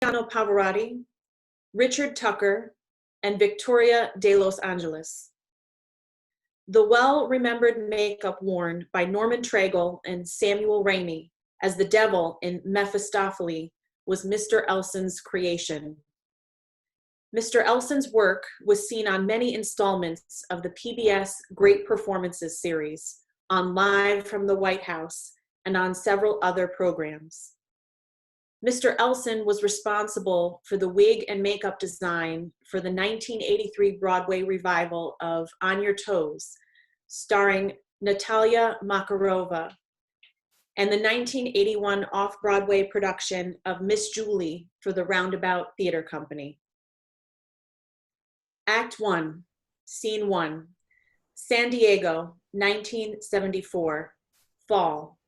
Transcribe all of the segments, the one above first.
Pavarotti, Richard Tucker, and Victoria de Los Angeles. The well-remembered makeup worn by Norman Traegle and Samuel Raimi as the devil in Mephistopheles was Mr. Elson's creation. Mr. Elson's work was seen on many installments of the PBS Great Performances series, on Live from the White House, and on several other programs. Mr. Elson was responsible for the wig and makeup design for the 1983 Broadway revival of On Your Toes, starring Natalia Makarova, and the 1981 off-Broadway production of Miss Julie for the Roundabout Theater Company. Act 1, Scene 1, San Diego, 1974, Fall,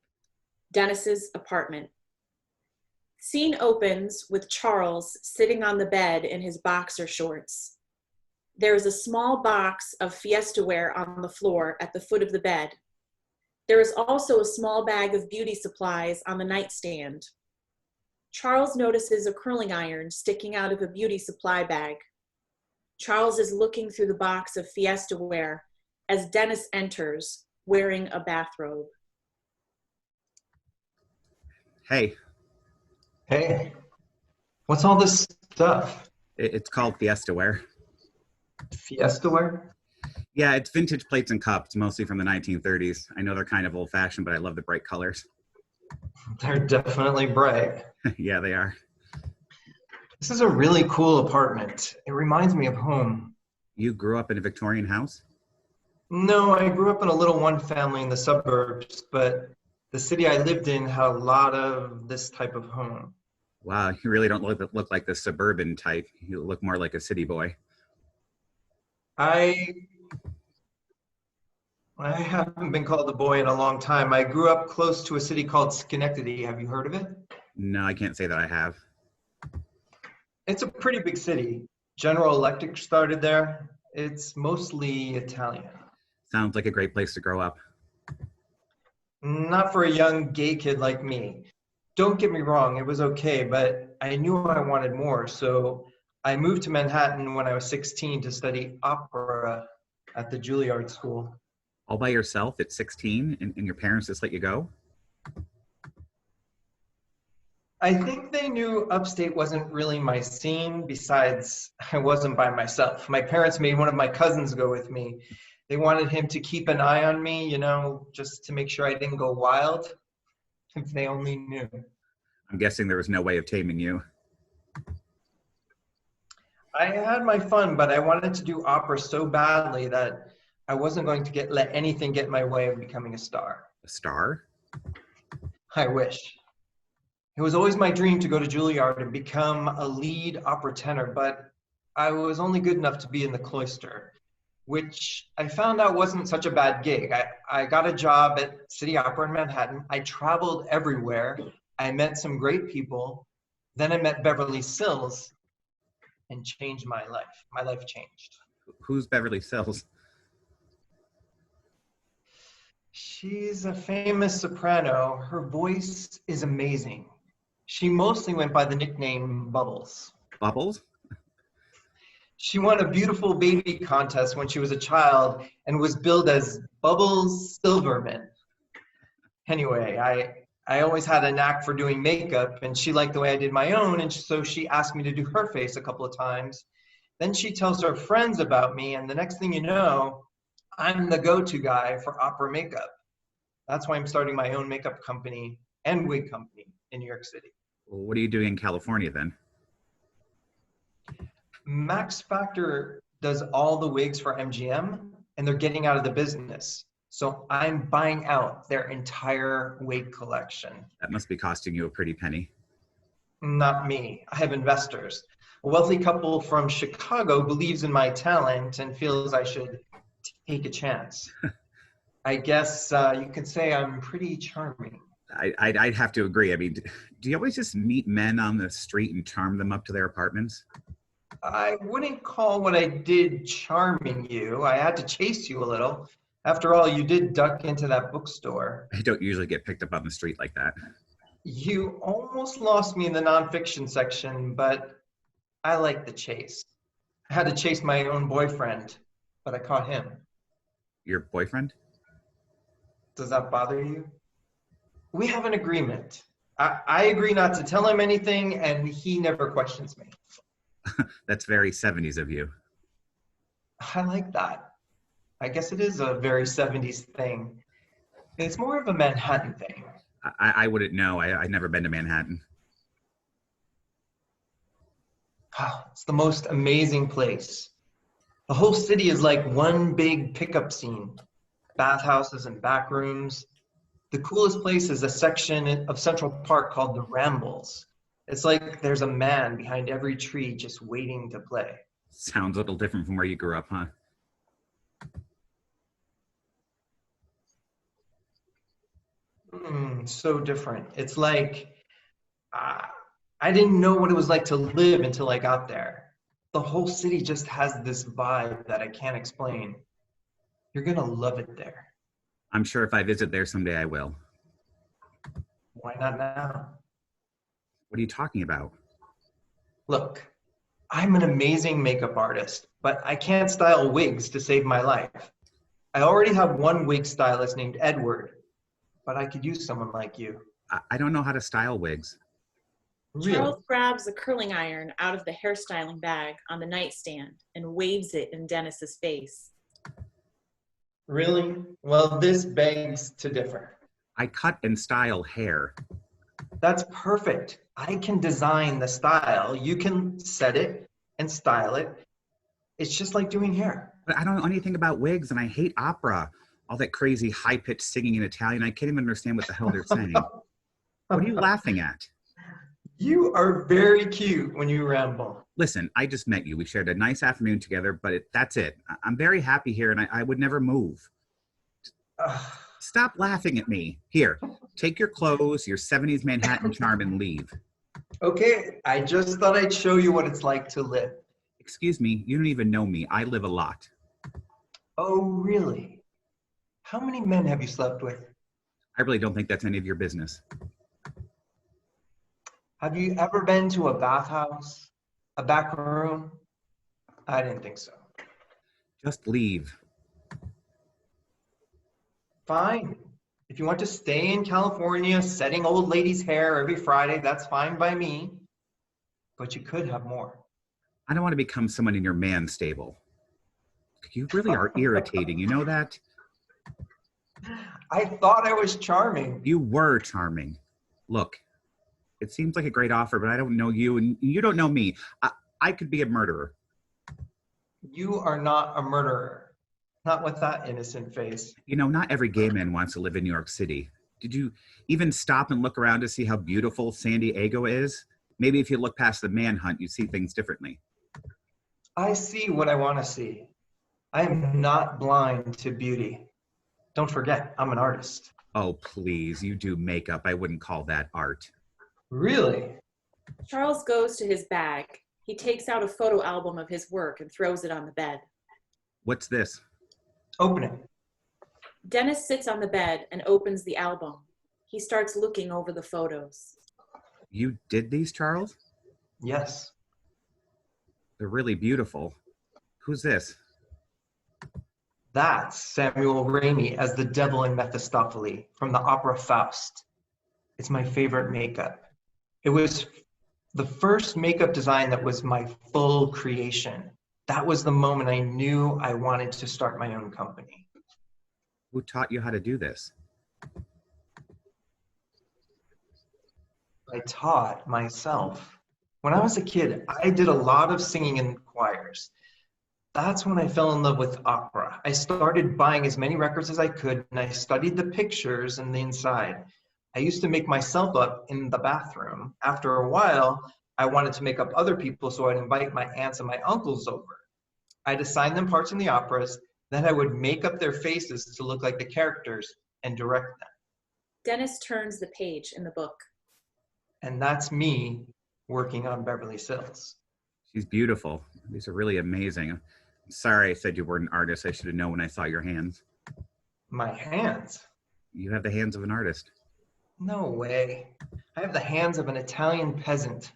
Dennis's apartment. Scene opens with Charles sitting on the bed in his boxer shorts. There is a small box of Fiestaware on the floor at the foot of the bed. There is also a small bag of beauty supplies on the nightstand. Charles notices a curling iron sticking out of a beauty supply bag. Charles is looking through the box of Fiestaware as Dennis enters, wearing a bathrobe. Hey. Hey, what's all this stuff? It's called Fiestaware. Fiestaware? Yeah, it's vintage plates and cups, mostly from the 1930s. I know they're kind of old-fashioned, but I love the bright colors. They're definitely bright. Yeah, they are. This is a really cool apartment. It reminds me of home. You grew up in a Victorian house? No, I grew up in a little one family in the suburbs, but the city I lived in had a lot of this type of home. Wow, you really don't look like the suburban type. You look more like a city boy. I haven't been called a boy in a long time. I grew up close to a city called Schenectady. Have you heard of it? No, I can't say that I have. It's a pretty big city. General Electric started there. It's mostly Italian. Sounds like a great place to grow up. Not for a young gay kid like me. Don't get me wrong, it was okay, but I knew I wanted more, so I moved to Manhattan when I was 16 to study opera at the Juilliard School. All by yourself at 16, and your parents just let you go? I think they knew upstate wasn't really my scene. Besides, I wasn't by myself. My parents made one of my cousins go with me. They wanted him to keep an eye on me, you know, just to make sure I didn't go wild. If they only knew. I'm guessing there was no way of taming you. I had my fun, but I wanted to do opera so badly that I wasn't going to let anything get in my way of becoming a star. A star? I wish. It was always my dream to go to Juilliard and become a lead opera tenor, but I was only good enough to be in the cloister, which I found out wasn't such a bad gig. I got a job at City Opera in Manhattan. I traveled everywhere. I met some great people. Then I met Beverly Sills and changed my life. My life changed. Who's Beverly Sills? She's a famous soprano. Her voice is amazing. She mostly went by the nickname Bubbles. Bubbles? She won a beautiful baby contest when she was a child and was billed as Bubbles Silverman. Anyway, I always had a knack for doing makeup, and she liked the way I did my own, and so she asked me to do her face a couple of times. Then she tells her friends about me, and the next thing you know, I'm the go-to guy for opera makeup. That's why I'm starting my own makeup company and wig company in New York City. Well, what are you doing in California then? Max Factor does all the wigs for MGM, and they're getting out of the business. So I'm buying out their entire wig collection. That must be costing you a pretty penny. Not me. I have investors. A wealthy couple from Chicago believes in my talent and feels I should take a chance. I guess you could say I'm pretty charming. I'd have to agree. I mean, do you always just meet men on the street and charm them up to their apartments? I wouldn't call what I did charming you. I had to chase you a little. After all, you did duck into that bookstore. I don't usually get picked up on the street like that. You almost lost me in the nonfiction section, but I like the chase. I had to chase my own boyfriend, but I caught him. Your boyfriend? Does that bother you? We have an agreement. I agree not to tell him anything, and he never questions me. That's very 70s of you. I like that. I guess it is a very 70s thing. It's more of a Manhattan thing. I wouldn't know. I've never been to Manhattan. Oh, it's the most amazing place. The whole city is like one big pickup scene. Bathhouses and back rooms. The coolest place is a section of Central Park called the Rambles. It's like there's a man behind every tree just waiting to play. Sounds a little different from where you grew up, huh? So different. It's like uh, I didn't know what it was like to live until I got there. The whole city just has this vibe that I can't explain. You're gonna love it there. I'm sure if I visit there someday, I will. Why not now? What are you talking about? Look, I'm an amazing makeup artist, but I can't style wigs to save my life. I already have one wig stylist named Edward, but I could use someone like you. I don't know how to style wigs. Really? Charles grabs a curling iron out of the hairstyling bag on the nightstand and waves it in Dennis's face. Really? Well, this begs to differ. I cut and style hair. That's perfect. I can design the style. You can set it and style it. It's just like doing hair. But I don't know anything about wigs, and I hate opera. All that crazy high-pitched singing in Italian. I can't even understand what the hell they're saying. What are you laughing at? You are very cute when you ramble. Listen, I just met you. We shared a nice afternoon together, but that's it. I'm very happy here, and I would never move. Ugh. Stop laughing at me. Here, take your clothes, your 70s Manhattan charm, and leave. Okay, I just thought I'd show you what it's like to live. Excuse me, you don't even know me. I live a lot. Oh, really? How many men have you slept with? I really don't think that's any of your business. Have you ever been to a bathhouse? A back room? I didn't think so. Just leave. Fine. If you want to stay in California setting old ladies' hair every Friday, that's fine by me. But you could have more. I don't want to become someone in your man stable. You really are irritating, you know that? I thought I was charming. You were charming. Look, it seems like a great offer, but I don't know you, and you don't know me. I could be a murderer. You are not a murderer. Not with that innocent face. You know, not every gay man wants to live in New York City. Did you even stop and look around to see how beautiful San Diego is? Maybe if you look past the manhunt, you see things differently. I see what I want to see. I am not blind to beauty. Don't forget, I'm an artist. Oh, please, you do makeup. I wouldn't call that art. Really? Charles goes to his bag. He takes out a photo album of his work and throws it on the bed. What's this? Open it. Dennis sits on the bed and opens the album. He starts looking over the photos. You did these, Charles? Yes. They're really beautiful. Who's this? That's Samuel Ramey as the devil in Mephistopheles from the opera Faust. It's my favorite makeup. It was the first makeup design that was my full creation. That was the moment I knew I wanted to start my own company. Who taught you how to do this? I taught myself. When I was a kid, I did a lot of singing in choirs. That's when I fell in love with opera. I started buying as many records as I could, and I studied the pictures and the inside. I used to make myself up in the bathroom. After a while, I wanted to make up other people, so I'd invite my aunts and my uncles over. I'd assign them parts in the operas, then I would make up their faces to look like the characters and direct them. Dennis turns the page in the book. And that's me working on Beverly Hills. She's beautiful. These are really amazing. I'm sorry I said you weren't an artist. I should have known when I saw your hands. My hands? You have the hands of an artist. No way. I have the hands of an Italian peasant.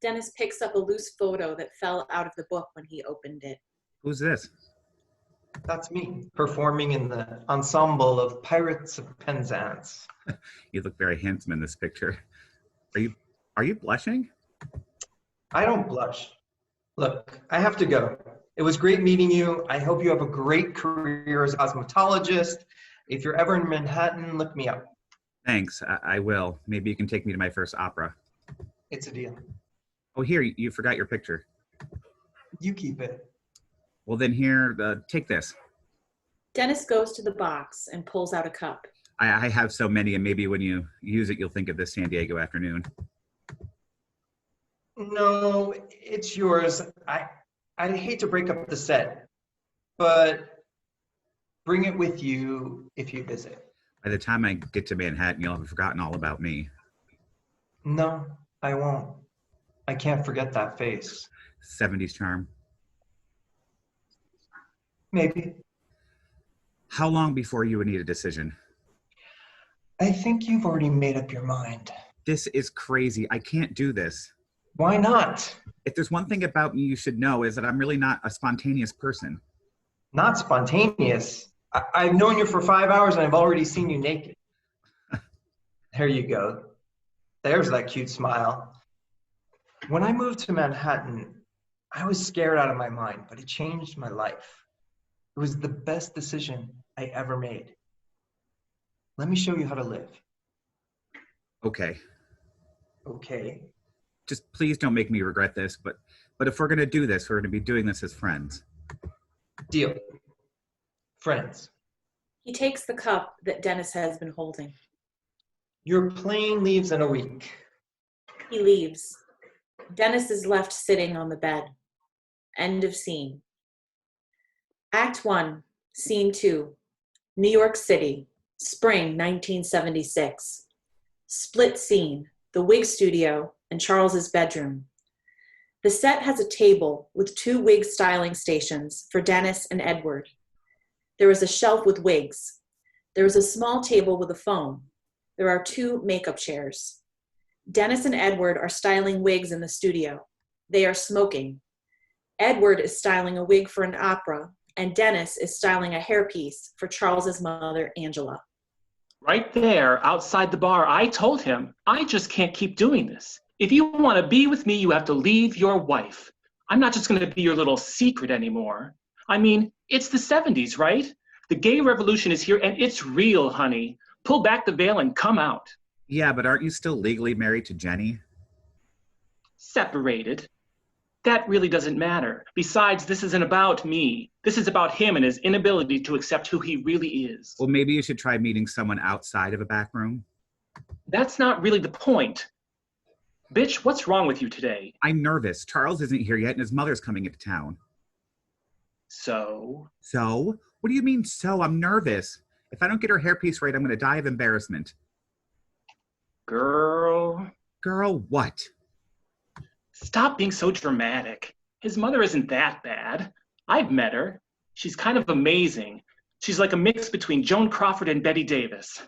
Dennis picks up a loose photo that fell out of the book when he opened it. Who's this? That's me, performing in the ensemble of Pirates of Penzance. You look very handsome in this picture. Are you blushing? I don't blush. Look, I have to go. It was great meeting you. I hope you have a great career as a cosmetologist. If you're ever in Manhattan, look me up. Thanks, I will. Maybe you can take me to my first opera. It's a deal. Oh, here, you forgot your picture. You keep it. Well, then here, take this. Dennis goes to the box and pulls out a cup. I have so many, and maybe when you use it, you'll think of this San Diego afternoon. No, it's yours. I'd hate to break up the set, but bring it with you if you visit. By the time I get to Manhattan, you'll have forgotten all about me. No, I won't. I can't forget that face. 70s charm. Maybe. How long before you would need a decision? I think you've already made up your mind. This is crazy. I can't do this. Why not? If there's one thing about me you should know is that I'm really not a spontaneous person. Not spontaneous. I've known you for 5 hours and I've already seen you naked. There you go. There's that cute smile. When I moved to Manhattan, I was scared out of my mind, but it changed my life. It was the best decision I ever made. Let me show you how to live. Okay. Okay. Just please don't make me regret this, but if we're going to do this, we're going to be doing this as friends. Deal. Friends. He takes the cup that Dennis has been holding. Your plane leaves in a week. He leaves. Dennis is left sitting on the bed. End of scene. Act 1, Scene 2, New York City, Spring 1976. Split scene, the wig studio and Charles's bedroom. The set has a table with 2 wig styling stations for Dennis and Edward. There is a shelf with wigs. There is a small table with a phone. There are 2 makeup chairs. Dennis and Edward are styling wigs in the studio. They are smoking. Edward is styling a wig for an opera, and Dennis is styling a hairpiece for Charles's mother, Angela. Right there, outside the bar, I told him, I just can't keep doing this. If you want to be with me, you have to leave your wife. I'm not just going to be your little secret anymore. I mean, it's the 70s, right? The gay revolution is here, and it's real, honey. Pull back the veil and come out. Yeah, but aren't you still legally married to Jenny? Separated. That really doesn't matter. Besides, this isn't about me. This is about him and his inability to accept who he really is. Well, maybe you should try meeting someone outside of a back room. That's not really the point. Bitch, what's wrong with you today? I'm nervous. Charles isn't here yet, and his mother's coming into town. So? So? What do you mean, so? I'm nervous. If I don't get her hairpiece right, I'm going to die of embarrassment. Girl. Girl, what? Stop being so dramatic. His mother isn't that bad. I've met her. She's kind of amazing. She's like a mix between Joan Crawford and Betty Davis.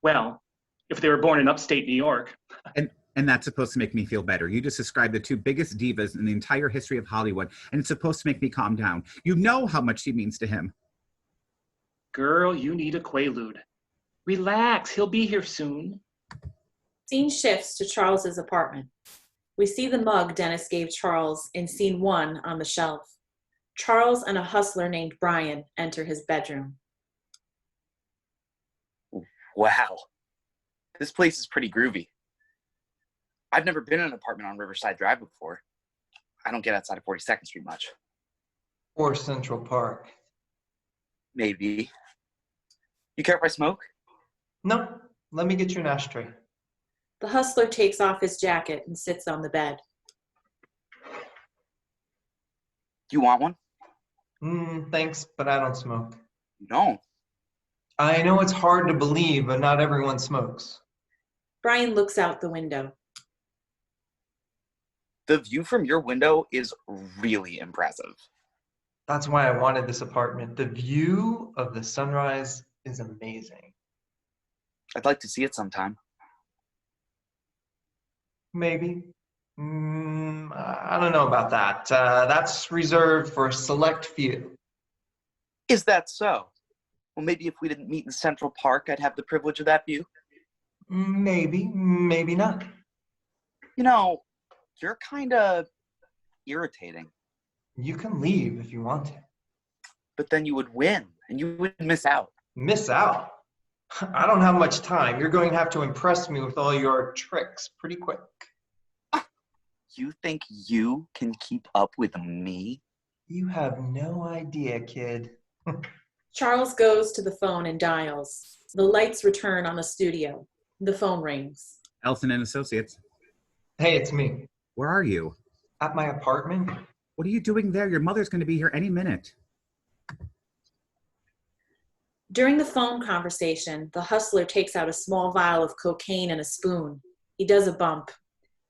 Well, if they were born in upstate New York. And that's supposed to make me feel better. You just described the 2 biggest divas in the entire history of Hollywood, and it's supposed to make me calm down. You know how much she means to him. Girl, you need a Quaalude. Relax, he'll be here soon. Scene shifts to Charles's apartment. We see the mug Dennis gave Charles in scene 1 on the shelf. Charles and a hustler named Brian enter his bedroom. Wow, this place is pretty groovy. I've never been in an apartment on Riverside Drive before. I don't get outside of 42nd Street much. Or Central Park. Maybe. You care if I smoke? No, let me get you an ashtray. The hustler takes off his jacket and sits on the bed. You want one? Thanks, but I don't smoke. You don't? I know it's hard to believe, but not everyone smokes. Brian looks out the window. The view from your window is really impressive. That's why I wanted this apartment. The view of the sunrise is amazing. I'd like to see it sometime. Maybe. I don't know about that. That's reserved for a select few. Is that so? Well, maybe if we didn't meet in Central Park, I'd have the privilege of that view. Maybe, maybe not. You know, you're kind of irritating. You can leave if you want to. But then you would win, and you would miss out. Miss out? I don't have much time. You're going to have to impress me with all your tricks pretty quick. You think you can keep up with me? You have no idea, kid. Charles goes to the phone and dials. The lights return on the studio. The phone rings. Elson and Associates. Hey, it's me. Where are you? At my apartment? What are you doing there? Your mother's going to be here any minute. During the phone conversation, the hustler takes out a small vial of cocaine and a spoon. He does a bump.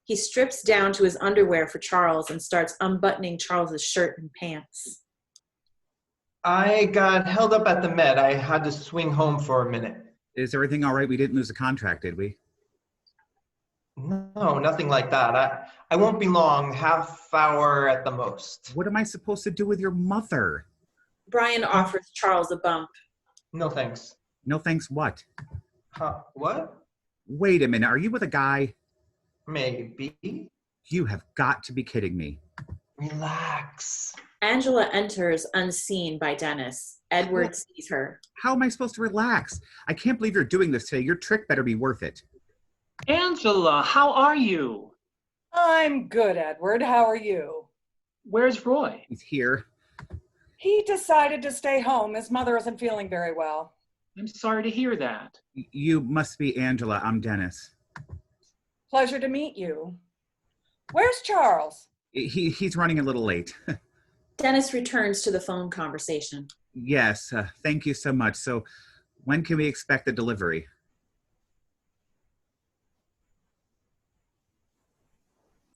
He strips down to his underwear for Charles and starts unbuttoning Charles's shirt and pants. I got held up at the Met. I had to swing home for a minute. Is everything all right? We didn't lose a contract, did we? No, nothing like that. I won't be long, half hour at the most. What am I supposed to do with your mother? Brian offers Charles a bump. No thanks. No thanks what? Huh, what? Wait a minute, are you with a guy? Maybe. You have got to be kidding me. Relax. Angela enters unseen by Dennis. Edward sees her. How am I supposed to relax? I can't believe you're doing this today. Your trick better be worth it. Angela, how are you? I'm good, Edward. How are you? Where's Roy? He's here. He decided to stay home. His mother isn't feeling very well. I'm sorry to hear that. You must be Angela. I'm Dennis. Pleasure to meet you. Where's Charles? He's running a little late. Dennis returns to the phone conversation. Yes, thank you so much. So when can we expect the delivery?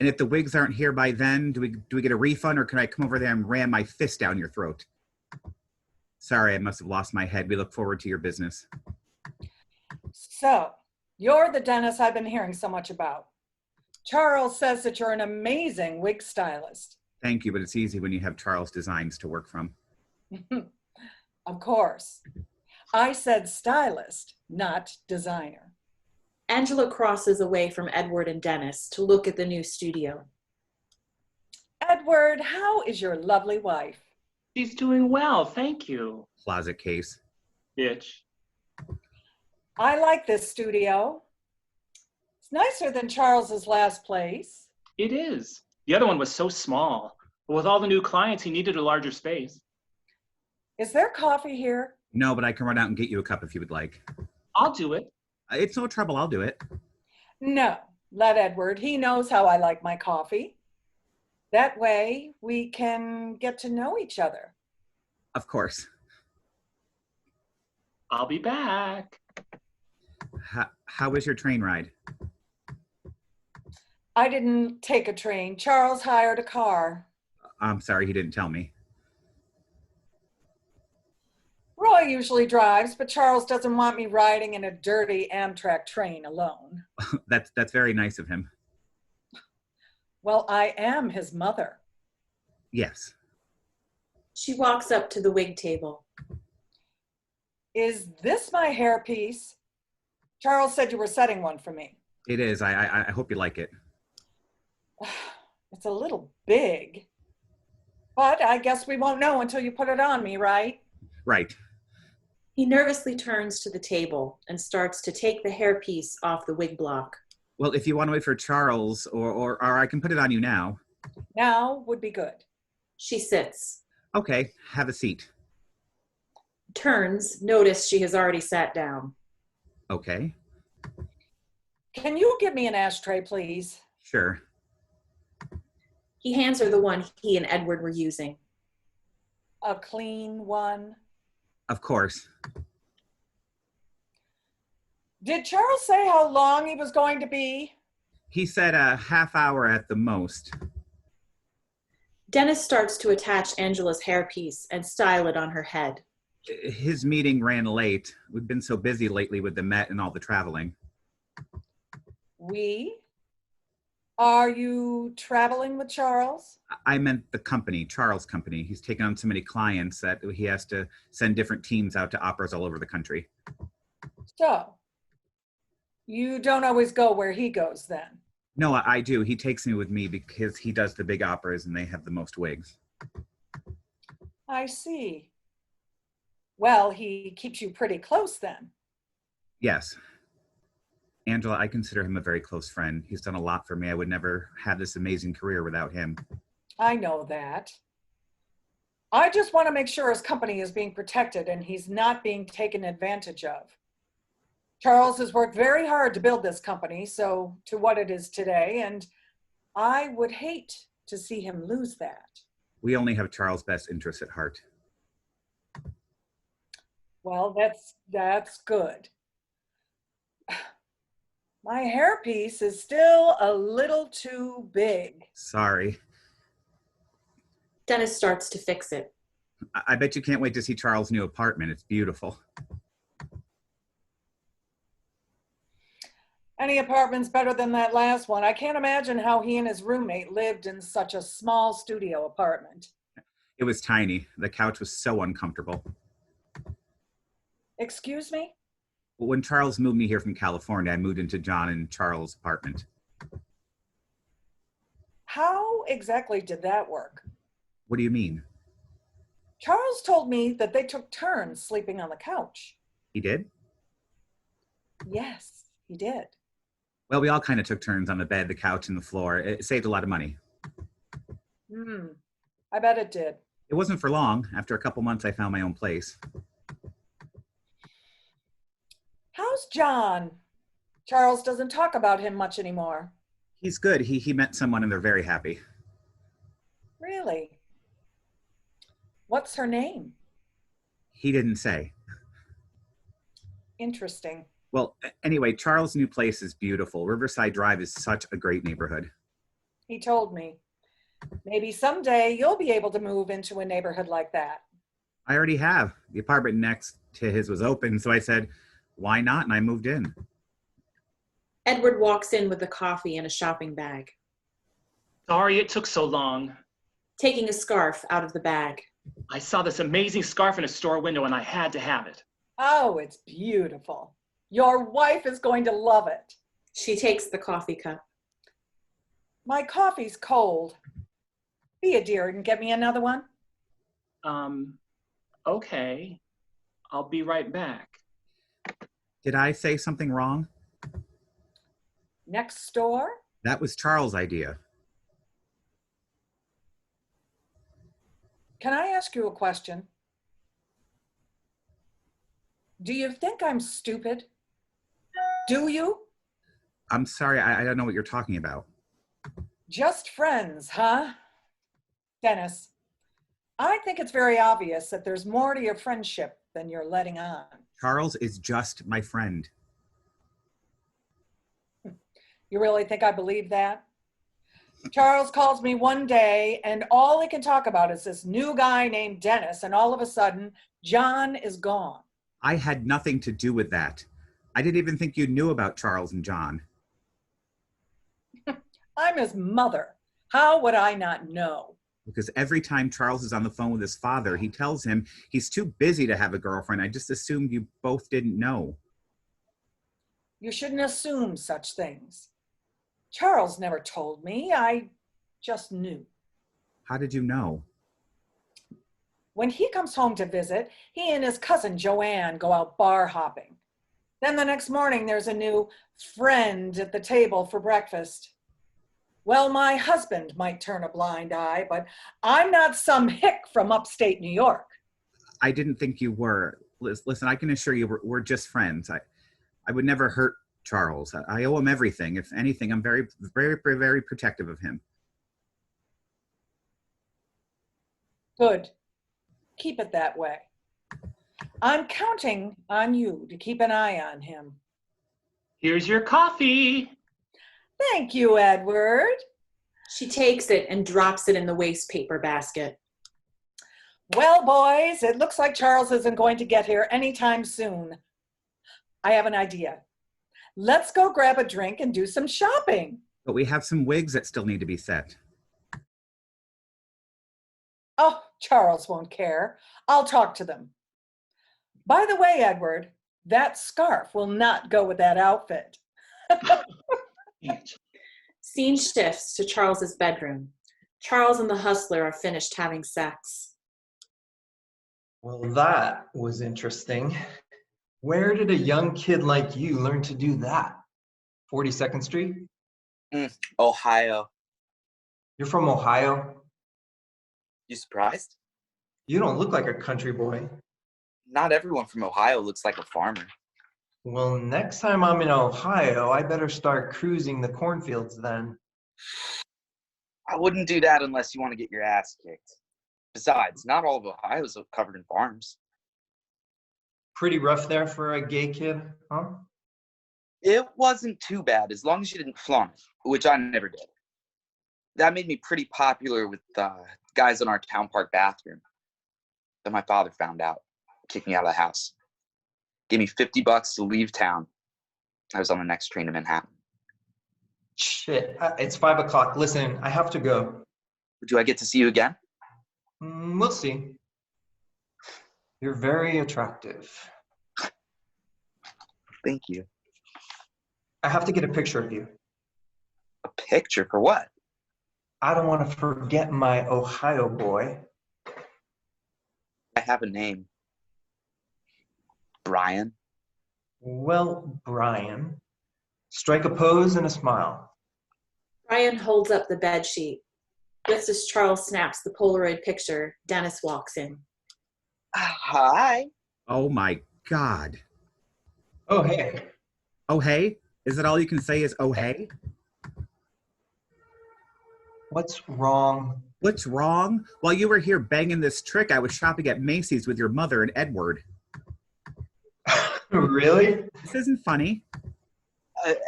And if the wigs aren't here by then, do we get a refund, or can I come over there and ram my fist down your throat? Sorry, I must have lost my head. We look forward to your business. So, you're the Dennis I've been hearing so much about. Charles says that you're an amazing wig stylist. Thank you, but it's easy when you have Charles Designs to work from. Of course. I said stylist, not designer. Angela crosses away from Edward and Dennis to look at the new studio. Edward, how is your lovely wife? She's doing well, thank you. Closet case. Bitch. I like this studio. It's nicer than Charles's last place. It is. The other one was so small. But with all the new clients, he needed a larger space. Is there coffee here? No, but I can run out and get you a cup if you would like. I'll do it. It's no trouble. I'll do it. No, let Edward. He knows how I like my coffee. That way we can get to know each other. Of course. I'll be back. How was your train ride? I didn't take a train. Charles hired a car. I'm sorry, he didn't tell me. Roy usually drives, but Charles doesn't want me riding in a dirty Amtrak train alone. That's very nice of him. Well, I am his mother. Yes. She walks up to the wig table. Is this my hairpiece? Charles said you were setting one for me. It is. I hope you like it. It's a little big, but I guess we won't know until you put it on me, right? Right. He nervously turns to the table and starts to take the hairpiece off the wig block. Well, if you want to wait for Charles, or I can put it on you now. Now would be good. She sits. Okay, have a seat. Turns, notice she has already sat down. Okay, Can you give me an ashtray, please? sure. He hands her the one he and Edward were using. A clean one. Of course. Did Charles say how long he was going to be? He said a half hour at the most. Dennis starts to attach Angela's hairpiece and style it on her head. His meeting ran late. We've been so busy lately with the Met and all the traveling. We? Are you traveling with Charles? I meant the company, Charles' company. He's taken on so many clients that he has to send different teams out to operas all over the country. So, you don't always go where he goes then? No, I do. He takes me with me because he does the big operas and they have the most wigs. I see. Well, he keeps you pretty close then. Yes. Angela, I consider him a very close friend. He's done a lot for me. I would never have this amazing career without him. I know that. I just want to make sure his company is being protected and he's not being taken advantage of. Charles has worked very hard to build this company to what it is today, and I would hate to see him lose that. We only have Charles' best interests at heart. Well, that's good. My hairpiece is still a little too big. Sorry. Dennis starts to fix it. I bet you can't wait to see Charles' new apartment. It's beautiful. Any apartment's better than that last one. I can't imagine how he and his roommate lived in such a small studio apartment. It was tiny. The couch was so uncomfortable. Excuse me? When Charles moved me here from California, I moved into John and Charles' apartment. How exactly did that work? What do you mean? Charles told me that they took turns sleeping on the couch. He did? Yes, he did. Well, we all kind of took turns on the bed, the couch, and the floor. It saved a lot of money. I bet it did. It wasn't for long. After a couple months, I found my own place. How's John? Charles doesn't talk about him much anymore. He's good. He met someone and they're very happy. Really? What's her name? He didn't say. Interesting. Well, anyway, Charles' new place is beautiful. Riverside Drive is such a great neighborhood. He told me. Maybe someday you'll be able to move into a neighborhood like that. I already have. The apartment next to his was open, so I said, why not? And I moved in. Edward walks in with a coffee and a shopping bag, Sorry it took so long. taking a scarf out of the bag. I saw this amazing scarf in a store window and I had to have it. Oh, it's beautiful. Your wife is going to love it. She takes the coffee cup. My coffee's cold. Be a dear and get me another one. Okay. I'll be right back. Did I say something wrong? Next door? That was Charles' idea. Can I ask you a question? Do you think I'm stupid? Do you? I'm sorry, I don't know what you're talking about. Just friends, huh? Dennis, I think it's very obvious that there's more to your friendship than you're letting on. Charles is just my friend. You really think I believe that? Charles calls me one day and all he can talk about is this new guy named Dennis, and all of a sudden, John is gone. I had nothing to do with that. I didn't even think you knew about Charles and John. I'm his mother. How would I not know? Because every time Charles is on the phone with his father, he tells him he's too busy to have a girlfriend. I just assumed you both didn't know. You shouldn't assume such things. Charles never told me. I just knew. How did you know? When he comes home to visit, he and his cousin Joanne go out bar hopping. Then the next morning, there's a new friend at the table for breakfast. Well, my husband might turn a blind eye, but I'm not some hick from upstate New York. I didn't think you were. Listen, I can assure you we're just friends. I would never hurt Charles. I owe him everything. If anything, I'm very, very, very protective of him. Good. Keep it that way. I'm counting on you to keep an eye on him. Here's your coffee. Thank you, Edward. She takes it and drops it in the waste paper basket. Well, boys, it looks like Charles isn't going to get here anytime soon. I have an idea. Let's go grab a drink and do some shopping. But we have some wigs that still need to be set. Oh, Charles won't care. I'll talk to them. By the way, Edward, that scarf will not go with that outfit. Scene shifts to Charles's bedroom. Charles and the hustler are finished having sex. Well, that was interesting. Where did a young kid like you learn to do that? 42nd Street? Ohio. You're from Ohio? You surprised? You don't look like a country boy. Not everyone from Ohio looks like a farmer. Well, next time I'm in Ohio, I better start cruising the cornfields then. I wouldn't do that unless you want to get your ass kicked. Besides, not all of Ohio is covered in farms. Pretty rough there for a gay kid, huh? It wasn't too bad as long as you didn't flaunt it, which I never did. That made me pretty popular with guys in our town park bathroom. Then my father found out, kicked me out of the house. Gave me $50 to leave town. I was on the next train to Manhattan. Shit, it's 5 o'clock. Listen, I have to go. Do I get to see you again? We'll see. You're very attractive. Thank you. I have to get a picture of you. A picture for what? I don't want to forget my Ohio boy. I have a name. Brian. Well, Brian, strike a pose and a smile. Brian holds up the bed sheet. Just as Charles snaps the Polaroid picture, Dennis walks in. Hi. Oh my God. Oh, hey. Oh, hey? Is that all you can say is, oh, hey? What's wrong? What's wrong? While you were here banging this trick, I was shopping at Macy's with your mother and Edward. Really? This isn't funny.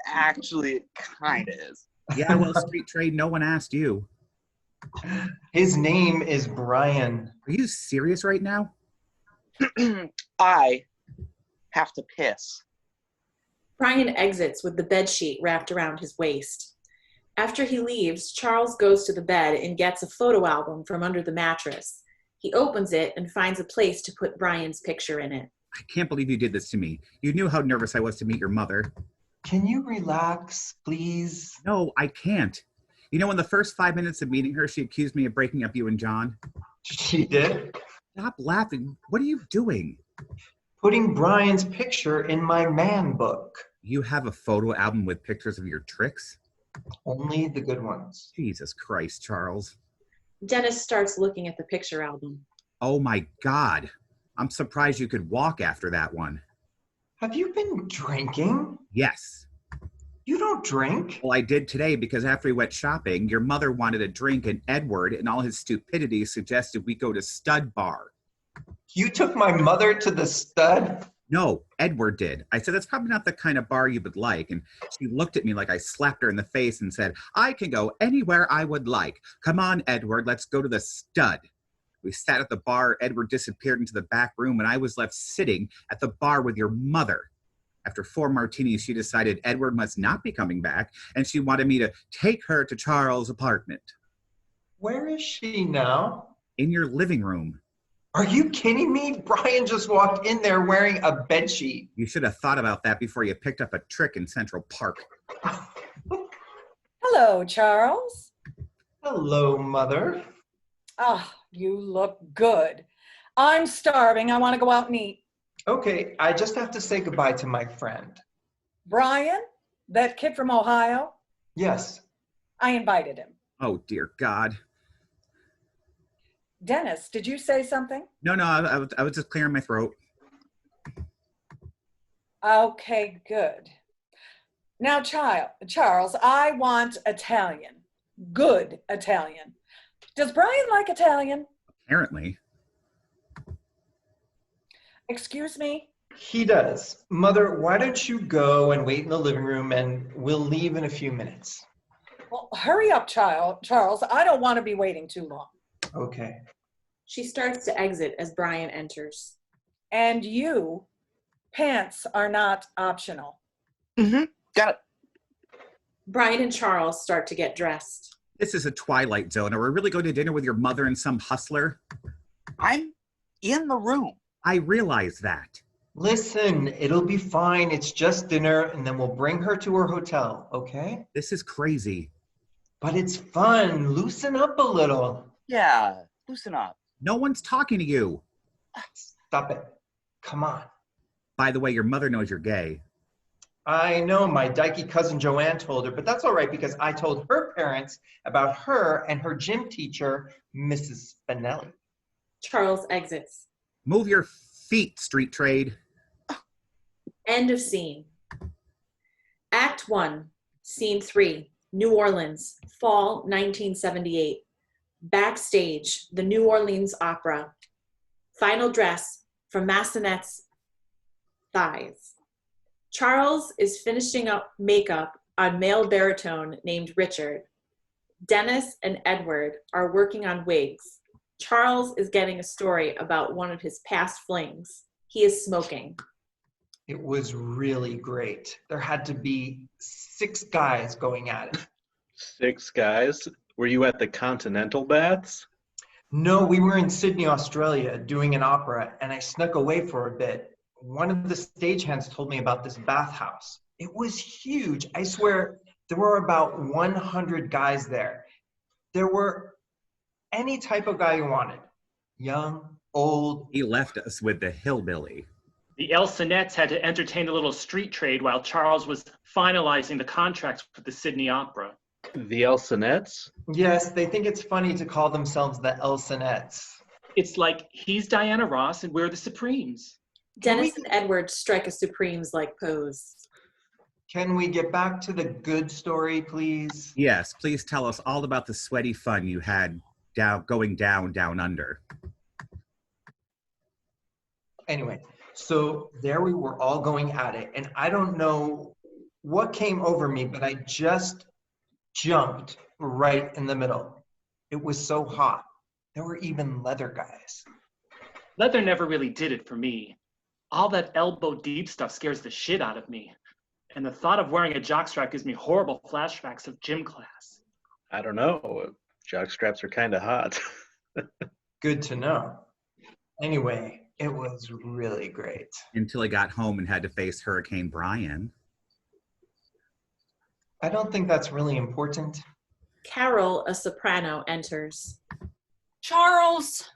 Actually, it kind of is. Yeah, well, street trade, no one asked you. His name is Brian. Are you serious right now? I have to piss. Brian exits with the bed sheet wrapped around his waist. After he leaves, Charles goes to the bed and gets a photo album from under the mattress. He opens it and finds a place to put Brian's picture in it. I can't believe you did this to me. You knew how nervous I was to meet your mother. Can you relax, please? No, I can't. You know, in the first 5 minutes of meeting her, she accused me of breaking up you and John. She did? Stop laughing. What are you doing? Putting Brian's picture in my man book. You have a photo album with pictures of your tricks? Only the good ones. Jesus Christ, Charles. Dennis starts looking at the picture album. Oh my God. I'm surprised you could walk after that one. Have you been drinking? Yes. You don't drink? Well, I did today because after we went shopping, your mother wanted a drink and Edward, in all his stupidity, suggested we go to Stud Bar. You took my mother to the stud? No, Edward did. I said, that's probably not the kind of bar you would like. And she looked at me like I slapped her in the face and said, I can go anywhere I would like. Come on, Edward, let's go to the Stud. We sat at the bar, Edward disappeared into the back room, and I was left sitting at the bar with your mother. After 4 martinis, she decided Edward must not be coming back, and she wanted me to take her to Charles' apartment. Where is she now? In your living room. Are you kidding me? Brian just walked in there wearing a bedsheet. You should have thought about that before you picked up a trick in Central Park. Hello, Charles. Hello, Mother. Ah, you look good. I'm starving. I want to go out and eat. Okay, I just have to say goodbye to my friend. Brian, that kid from Ohio, Yes. I invited him. Oh, dear God. Dennis, did you say something? No, I was just clearing my throat. Okay, good. Now, Charles, I want Italian. Good Italian. Does Brian like Italian? Apparently. Excuse me? He does. Mother, why don't you go and wait in the living room and we'll leave in a few minutes. Well, hurry up, Charles. I don't want to be waiting too long. Okay. She starts to exit as Brian enters. And you, pants are not optional. Got it. Brian and Charles start to get dressed. This is a Twilight Zone. Are we really going to dinner with your mother and some hustler? I'm in the room. I realize that. Listen, it'll be fine. It's just dinner, and then we'll bring her to her hotel, okay? This is crazy. But it's fun. Loosen up a little. Yeah, loosen up. No one's talking to you. Stop it. Come on. By the way, your mother knows you're gay. I know my dykey cousin Joanne told her, but that's all right because I told her parents about her and her gym teacher, Mrs. Spinelli. Charles exits. Move your feet, street trade. End of scene. Act 1, Scene 3, New Orleans, Fall 1978. Backstage, the New Orleans Opera. Final dress from Massenet's thighs. Charles is finishing up makeup on male baritone named Richard. Dennis and Edward are working on wigs. Charles is getting a story about one of his past flings. He is smoking. It was really great. There had to be 6 guys going at it. 6 guys? Were you at the Continental Baths? No, we were in Sydney, Australia, doing an opera, and I snuck away for a bit. One of the stagehands told me about this bathhouse. It was huge. I swear, there were about 100 guys there. There were any type of guy you wanted. Young, old. He left us with the hillbilly. The Elsonettes had to entertain a little street trade while Charles was finalizing the contracts with the Sydney Opera. The Elsonettes? Yes, they think it's funny to call themselves the Elsonettes. It's like he's Diana Ross and we're the Supremes. Dennis and Edward strike a Supremes-like pose. Can we get back to the good story, please? Yes, please tell us all about the sweaty fun you had going down under. Anyway, so there we were all going at it, and I don't know what came over me, but I just jumped right in the middle. It was so hot. There were even leather guys. Leather never really did it for me. All that elbow deep stuff scares the shit out of me. And the thought of wearing a jockstrap gives me horrible flashbacks of gym class. I don't know. Jockstraps are kind of hot. Good to know. Anyway, it was really great. Until he got home and had to face Hurricane Brian. I don't think that's really important. Carol, a soprano, enters. Charles,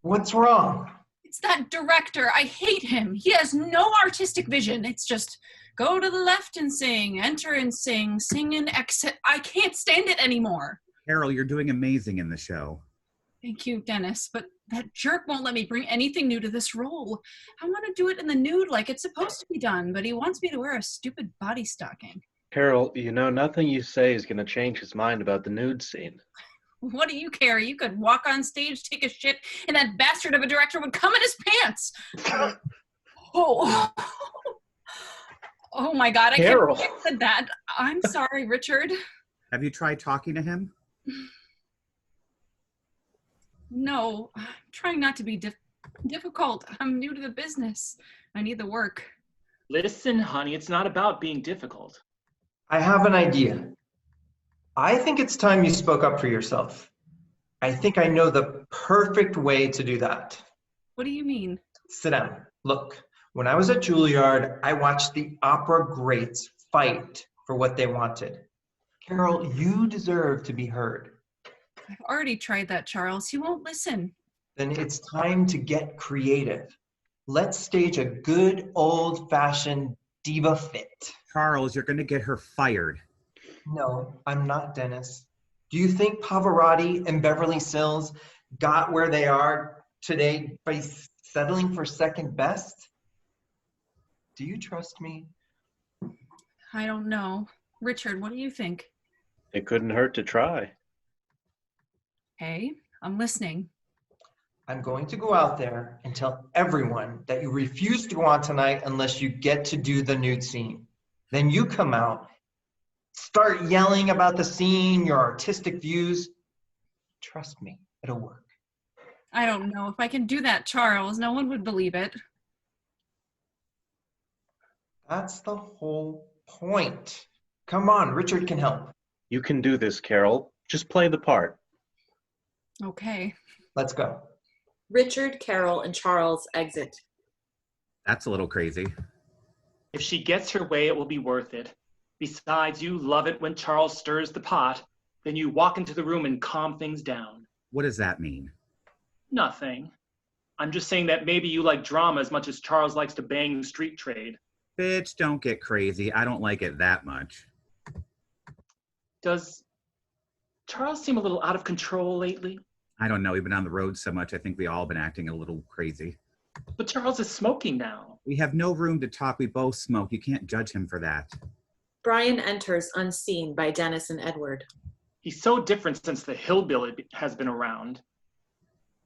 What's wrong? it's that director. I hate him. He has no artistic vision. It's just go to the left and sing, enter and sing and exit. I can't stand it anymore. Carol, you're doing amazing in the show. Thank you, Dennis, but that jerk won't let me bring anything new to this role. I want to do it in the nude like it's supposed to be done, but he wants me to wear a stupid body stocking. Carol, you know, nothing you say is going to change his mind about the nude scene. What do you care? You could walk on stage, take a shit, and that bastard of a director would come in his pants. Oh, oh my God, I can't believe I said that. I'm sorry, Richard. Have you tried talking to him? No, I'm trying not to be difficult. I'm new to the business. I need the work. Listen, honey, it's not about being difficult. I have an idea. I think it's time you spoke up for yourself. I think I know the perfect way to do that. What do you mean? Sit down. Look, when I was at Juilliard, I watched the opera greats fight for what they wanted. Carol, you deserve to be heard. I've already tried that, Charles. He won't listen. Then it's time to get creative. Let's stage a good old-fashioned diva fit. Charles, you're going to get her fired. No, I'm not, Dennis. Do you think Pavarotti and Beverly Sills got where they are today by settling for second best? Do you trust me? I don't know. Richard, what do you think? It couldn't hurt to try. Hey, I'm listening. I'm going to go out there and tell everyone that you refuse to go on tonight unless you get to do the nude scene. Then you come out, start yelling about the scene, your artistic views. Trust me, it'll work. I don't know if I can do that, Charles. No one would believe it. That's the whole point. Come on, Richard can help. You can do this, Carol. Just play the part. Okay. Let's go. Richard, Carol, and Charles exit. That's a little crazy. If she gets her way, it will be worth it. Besides, you love it when Charles stirs the pot. Then you walk into the room and calm things down. What does that mean? Nothing. I'm just saying that maybe you like drama as much as Charles likes to bang street trade. Bitch, don't get crazy. I don't like it that much. Does Charles seem a little out of control lately? I don't know. We've been on the road so much. I think we all been acting a little crazy. But Charles is smoking now. We have no room to talk. We both smoke. You can't judge him for that. Brian enters unseen by Dennis and Edward. He's so different since the hillbilly has been around.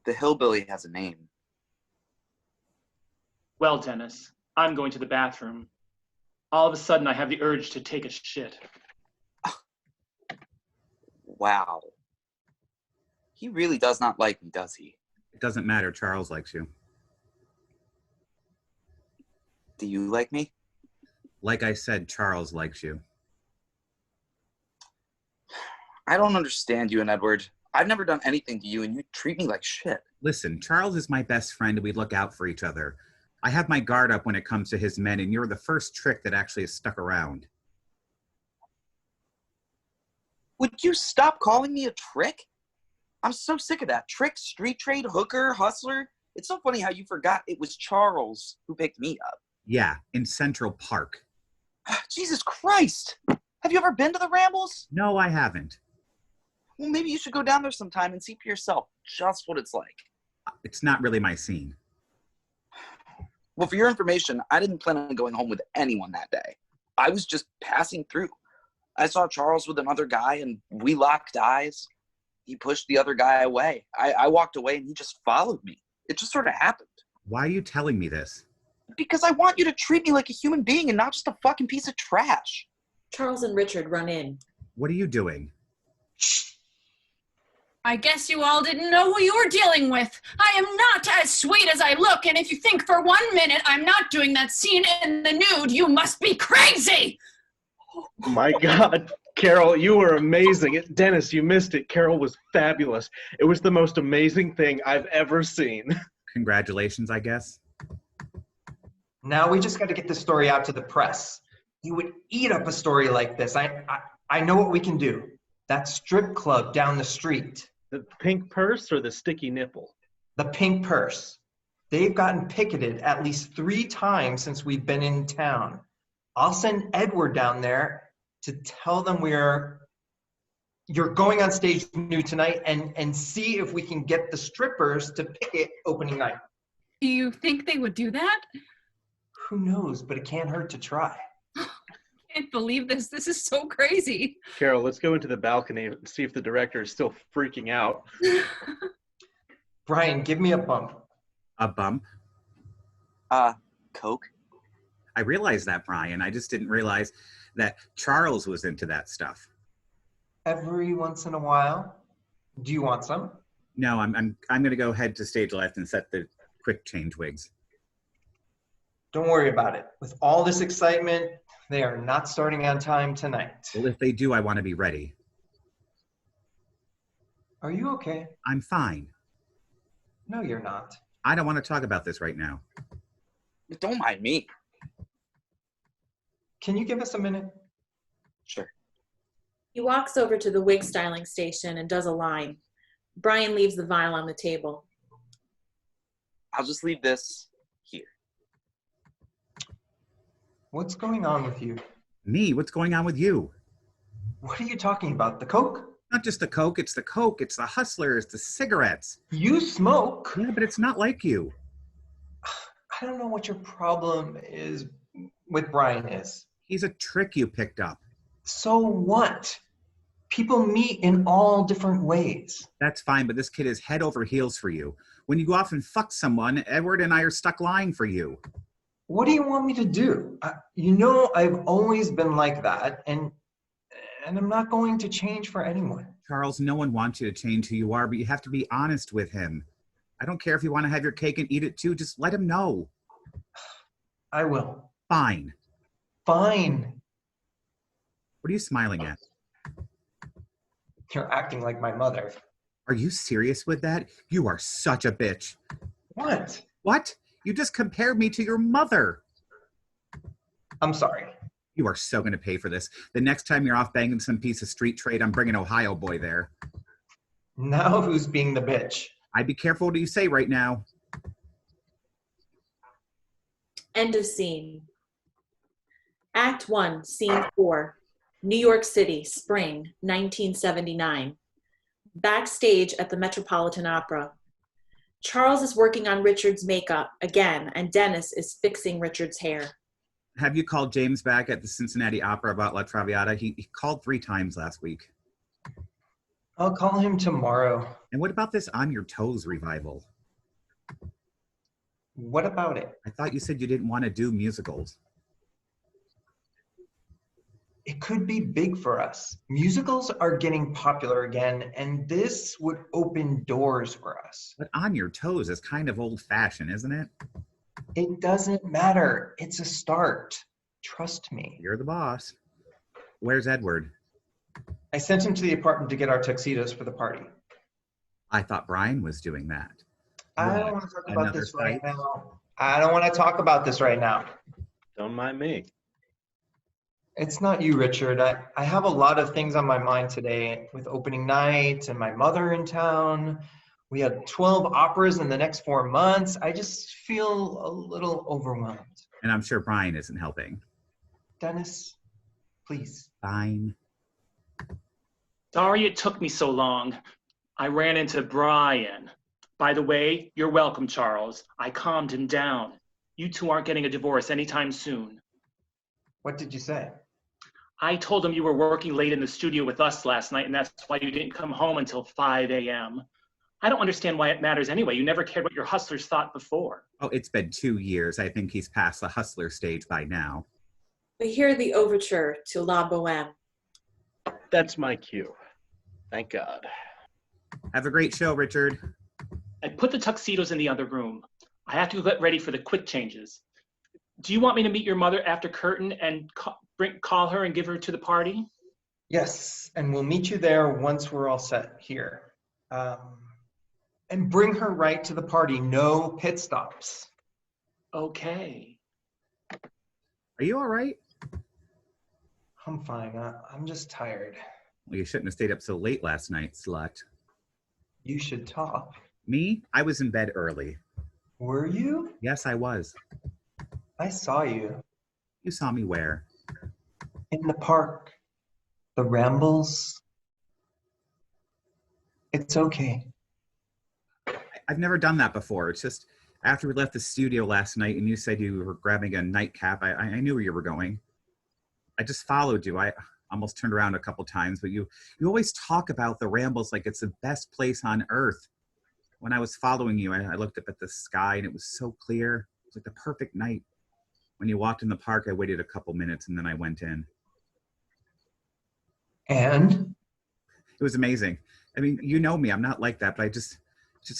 The hillbilly has a name. Well, Dennis, I'm going to the bathroom. All of a sudden, I have the urge to take a shit. Wow. He really does not like me, does he? It doesn't matter. Charles likes you. Do you like me? Like I said, Charles likes you. I don't understand you and Edward. I've never done anything to you and you treat me like shit. Listen, Charles is my best friend and we look out for each other. I have my guard up when it comes to his men, and you're the first trick that actually has stuck around. Would you stop calling me a trick? I'm so sick of that. Trick, street trade, hooker, hustler. It's so funny how you forgot it was Charles who picked me up. Yeah, in Central Park. Jesus Christ! Have you ever been to the Rambles? No, I haven't. Well, maybe you should go down there sometime and see for yourself just what it's like. It's not really my scene. Well, for your information, I didn't plan on going home with anyone that day. I was just passing through. I saw Charles with another guy and we locked eyes. He pushed the other guy away. I walked away and he just followed me. It just sort of happened. Why are you telling me this? Because I want you to treat me like a human being and not just a fucking piece of trash. Charles and Richard run in. What are you doing? I guess you all didn't know who you were dealing with. I am not as sweet as I look, and if you think for 1 minute I'm not doing that scene in the nude, you must be crazy! My God, Carol, you were amazing. Dennis, you missed it. Carol was fabulous. It was the most amazing thing I've ever seen. Congratulations, I guess. Now we just got to get this story out to the press. You would eat up a story like this. I know what we can do. That strip club down the street. The pink purse or the sticky nipple? The pink purse. They've gotten picketed at least 3 times since we've been in town. I'll send Edward down there to tell them you're going on stage new tonight and see if we can get the strippers to picket opening night. Do you think they would do that? Who knows, but it can't hurt to try. I can't believe this. This is so crazy. Carol, let's go into the balcony and see if the director is still freaking out. Brian, give me a bump. A bump? Coke? I realized that, Brian. I just didn't realize that Charles was into that stuff. Every once in a while. Do you want some? No, I'm going to go head to stage left and set the quick change wigs. Don't worry about it. With all this excitement, they are not starting on time tonight. Well, if they do, I want to be ready. Are you okay? I'm fine. No, you're not. I don't want to talk about this right now. Don't mind me. Can you give us a minute? Sure. He walks over to the wig styling station and does a line. Brian leaves the vial on the table. I'll just leave this here. What's going on with you? Me? What's going on with you? What are you talking about? The Coke? Not just the Coke, it's the hustlers, the cigarettes. You smoke? Yeah, but it's not like you. I don't know what your problem is with Brian is. He's a trick you picked up. So what? People meet in all different ways. That's fine, but this kid is head over heels for you. When you go off and fuck someone, Edward and I are stuck lying for you. What do you want me to do? You know I've always been like that, and I'm not going to change for anyone. Charles, no one wants you to change who you are, but you have to be honest with him. I don't care if you want to have your cake and eat it too, just let him know. I will. Fine. Fine. What are you smiling at? You're acting like my mother. Are you serious with that? You are such a bitch. What? What? You just compared me to your mother. I'm sorry. You are so going to pay for this. The next time you're off banging some piece of street trade, I'm bringing Ohio boy there. Now who's being the bitch? I'd be careful what you say right now. End of scene. Act 1, Scene 4, New York City, spring, 1979. Backstage at the Metropolitan Opera. Charles is working on Richard's makeup again, and Dennis is fixing Richard's hair. Have you called James back at the Cincinnati Opera about La Traviata? He called 3 times last week. I'll call him tomorrow. And what about this On Your Toes revival? What about it? I thought you said you didn't want to do musicals. It could be big for us. Musicals are getting popular again, and this would open doors for us. But On Your Toes is kind of old-fashioned, isn't it? It doesn't matter. It's a start. Trust me. You're the boss. Where's Edward? I sent him to the apartment to get our tuxedos for the party. I thought Brian was doing that. I don't What? want to talk about Another this right fight? now. I don't want to talk about this right now. Don't mind me. It's not you, Richard. I have a lot of things on my mind today with opening night and my mother in town. We had 12 operas in the next 4 months. I just feel a little overwhelmed. And I'm sure Brian isn't helping. Dennis, please. Fine. Sorry it took me so long. I ran into Brian. By the way, you're welcome, Charles. I calmed him down. You two aren't getting a divorce anytime soon. What did you say? I told him you were working late in the studio with us last night, and that's why you didn't come home until 5 a.m. I don't understand why it matters anyway. You never cared what your hustlers thought before. Oh, it's been 2 years. I think he's past the hustler stage by now. We hear the overture to La Boheme. That's my cue. Thank God. Have a great show, Richard. I put the tuxedos in the other room. I have to get ready for the quick changes. Do you want me to meet your mother after curtain and call her and give her to the party? Yes, and we'll meet you there once we're all set here. And bring her right to the party. No pit stops. Okay. Are you all right? I'm fine. I'm just tired. Well, you shouldn't have stayed up so late last night, slut. You should talk. Me? I was in bed early. Were you? Yes, I was. I saw you. You saw me where? In the park. The rambles. It's okay. I've never done that before. It's just after we left the studio last night and you said you were grabbing a nightcap, I knew where you were going. I just followed you. I almost turned around a couple times, but you always talk about the rambles like it's the best place on earth. When I was following you, I looked up at the sky and it was so clear. It was like the perfect night. When you walked in the park, I waited a couple minutes and then I went in. And? It was amazing. I mean, you know me, I'm not like that, but I just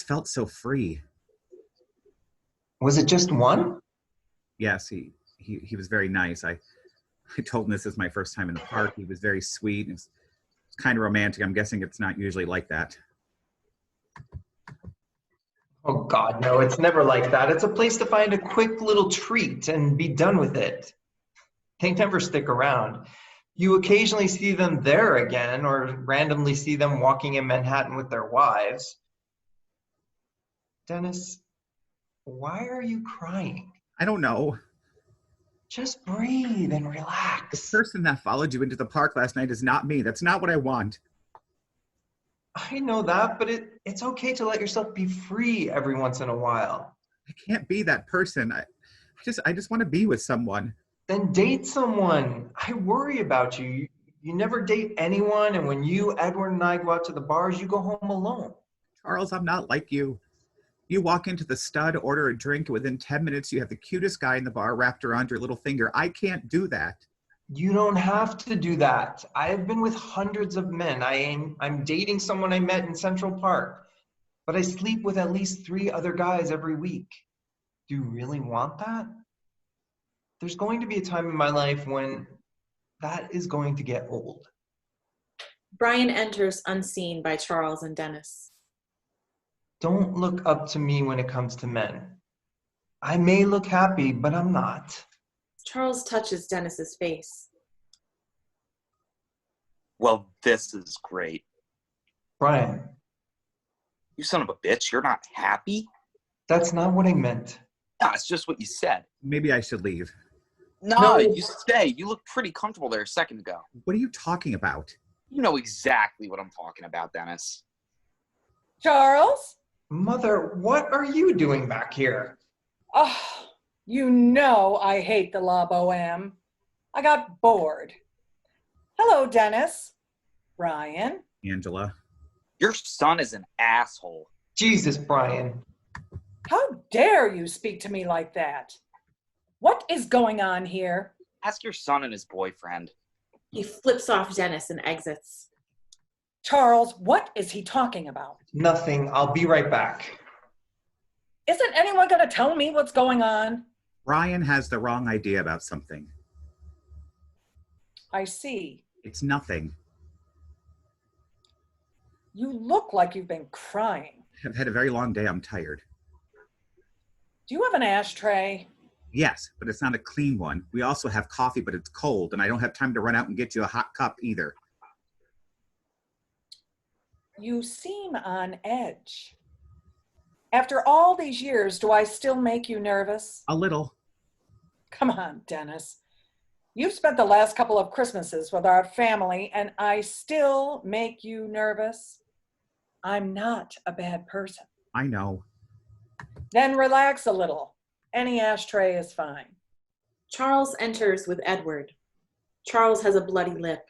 felt so free. Was it just one? Yes, he was very nice. I told him this is my first time in the park. He was very sweet. It was kind of romantic. I'm guessing it's not usually like that. Oh God, no, it's never like that. It's a place to find a quick little treat and be done with it. They never stick around. You occasionally see them there again or randomly see them walking in Manhattan with their wives. Dennis, why are you crying? I don't know. Just breathe and The relax. person that followed you into the park last night is not me. That's not what I want. I know that, but it's okay to let yourself be free every once in a while. I can't be that person. I just want to be with someone. Then date someone. I worry about you. You never date anyone, and when you, Edward, and I go out to the bars, you go home alone. Charles, I'm not like you. You walk into the Stud, order a drink, and within 10 minutes you have the cutest guy in the bar wrapped around your little finger. I can't do that. You don't have to do that. I have been with hundreds of men. I'm dating someone I met in Central Park, but I sleep with at least 3 other guys every week. Do you really want that? There's going to be a time in my life when That is going to get old. Brian enters unseen by Charles and Dennis. Don't look up to me when it comes to men. I may look happy, but I'm not. Charles touches Dennis's face. Well, this is great. Brian, You son of a bitch, you're not happy? that's not what I meant. Nah, it's just what you said. Maybe I should leave. No, you stay. You look pretty comfortable there a second ago. What are you talking about? You know exactly what I'm talking about, Dennis. Charles? Mother, what are you doing back here? Oh, you know I hate the La Boheme. I got bored. Hello, Dennis. Brian? Angela. Your son is an asshole. Jesus, Brian. How dare you speak to me like that? What is going on here? Ask your son and his boyfriend. He flips off Dennis and exits. Charles, what is he talking about? Nothing. I'll be right back. Isn't anyone going to tell me what's going on? Brian has the wrong idea about something. I see. It's nothing. You look like you've been crying. I've had a very long day. I'm tired. Do you have an ashtray? Yes, but it's not a clean one. We also have coffee, but it's cold, and I don't have time to run out and get you a hot cup either. You seem on edge. After all these years, do I still make you nervous? A little. Come on, Dennis. You've spent the last couple of Christmases with our family, and I still make you nervous? I'm not a bad person. I know. Then relax a little. Any ashtray is fine. Charles enters with Edward. Charles has a bloody lip.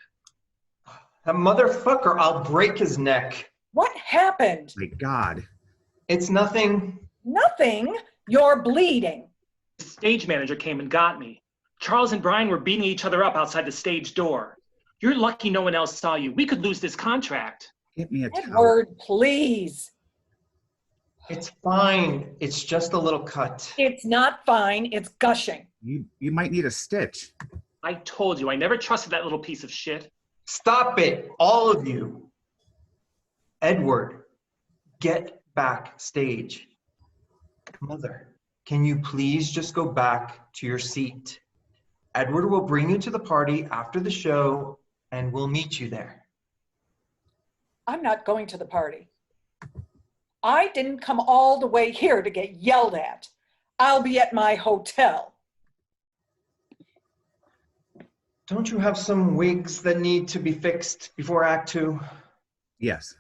That motherfucker, I'll break his neck. What happened? My God. It's nothing. Nothing. You're bleeding. The stage manager came and got me. Charles and Brian were beating each other up outside the stage door. You're lucky no one else saw you. We could lose this contract. Get me a towel. Edward, please. It's fine. It's just a little cut. It's not fine. It's gushing. You might need a stitch. I told you, I never trusted that little piece of shit. Stop it, all of you. Edward, get backstage. Mother, can you please just go back to your seat? Edward will bring you to the party after the show, and we'll meet you there. I'm not going to the party. I didn't come all the way here to get yelled at. I'll be at my hotel. Don't you have some wigs that need to be fixed before Act 2? Yes.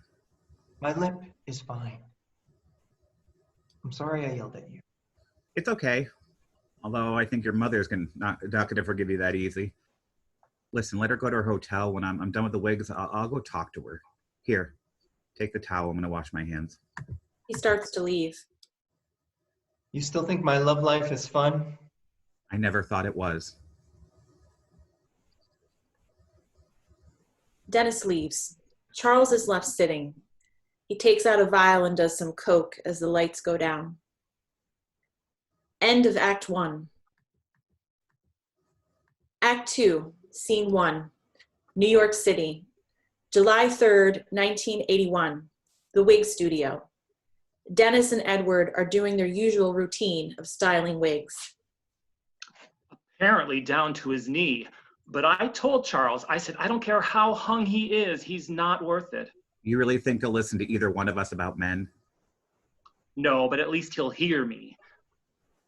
My lip is fine. I'm sorry I yelled at you. It's okay. Although I think your mother's not gonna forgive you that easy. Listen, let her go to her hotel. When I'm done with the wigs, I'll go talk to her. Here, take the towel. I'm gonna wash my hands. He starts to leave. You still think my love life is fun? I never thought it was. Dennis leaves. Charles is left sitting. He takes out a vial and does some coke as the lights go down. End of Act 1. Act 2, Scene 1, New York City, July 3rd, 1981, the wig studio. Dennis and Edward are doing their usual routine of styling wigs. Apparently down to his knee. But I told Charles, I said, I don't care how hung he is, he's not worth it. You really think he'll listen to either one of us about men? No, but at least he'll hear me.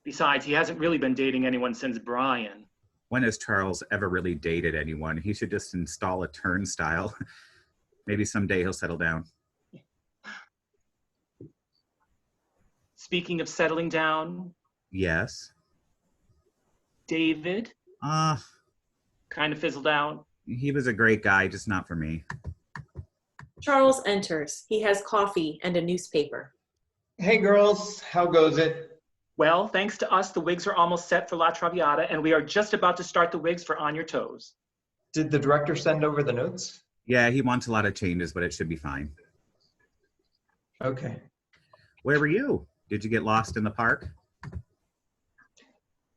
Besides, he hasn't really been dating anyone since Brian. When has Charles ever really dated anyone? He should just install a turnstile. Maybe someday he'll settle down. Speaking of settling down, Yes. David kind of fizzled out. He was a great guy, just not for me. Charles enters. He has coffee and a newspaper. Hey girls, how goes it? Well, thanks to us, the wigs are almost set for La Traviata, and we are just about to start the wigs for On Your Toes. Did the director send over the notes? Yeah, he wants a lot of changes, but it should be fine. Okay. Where were you? Did you get lost in the park?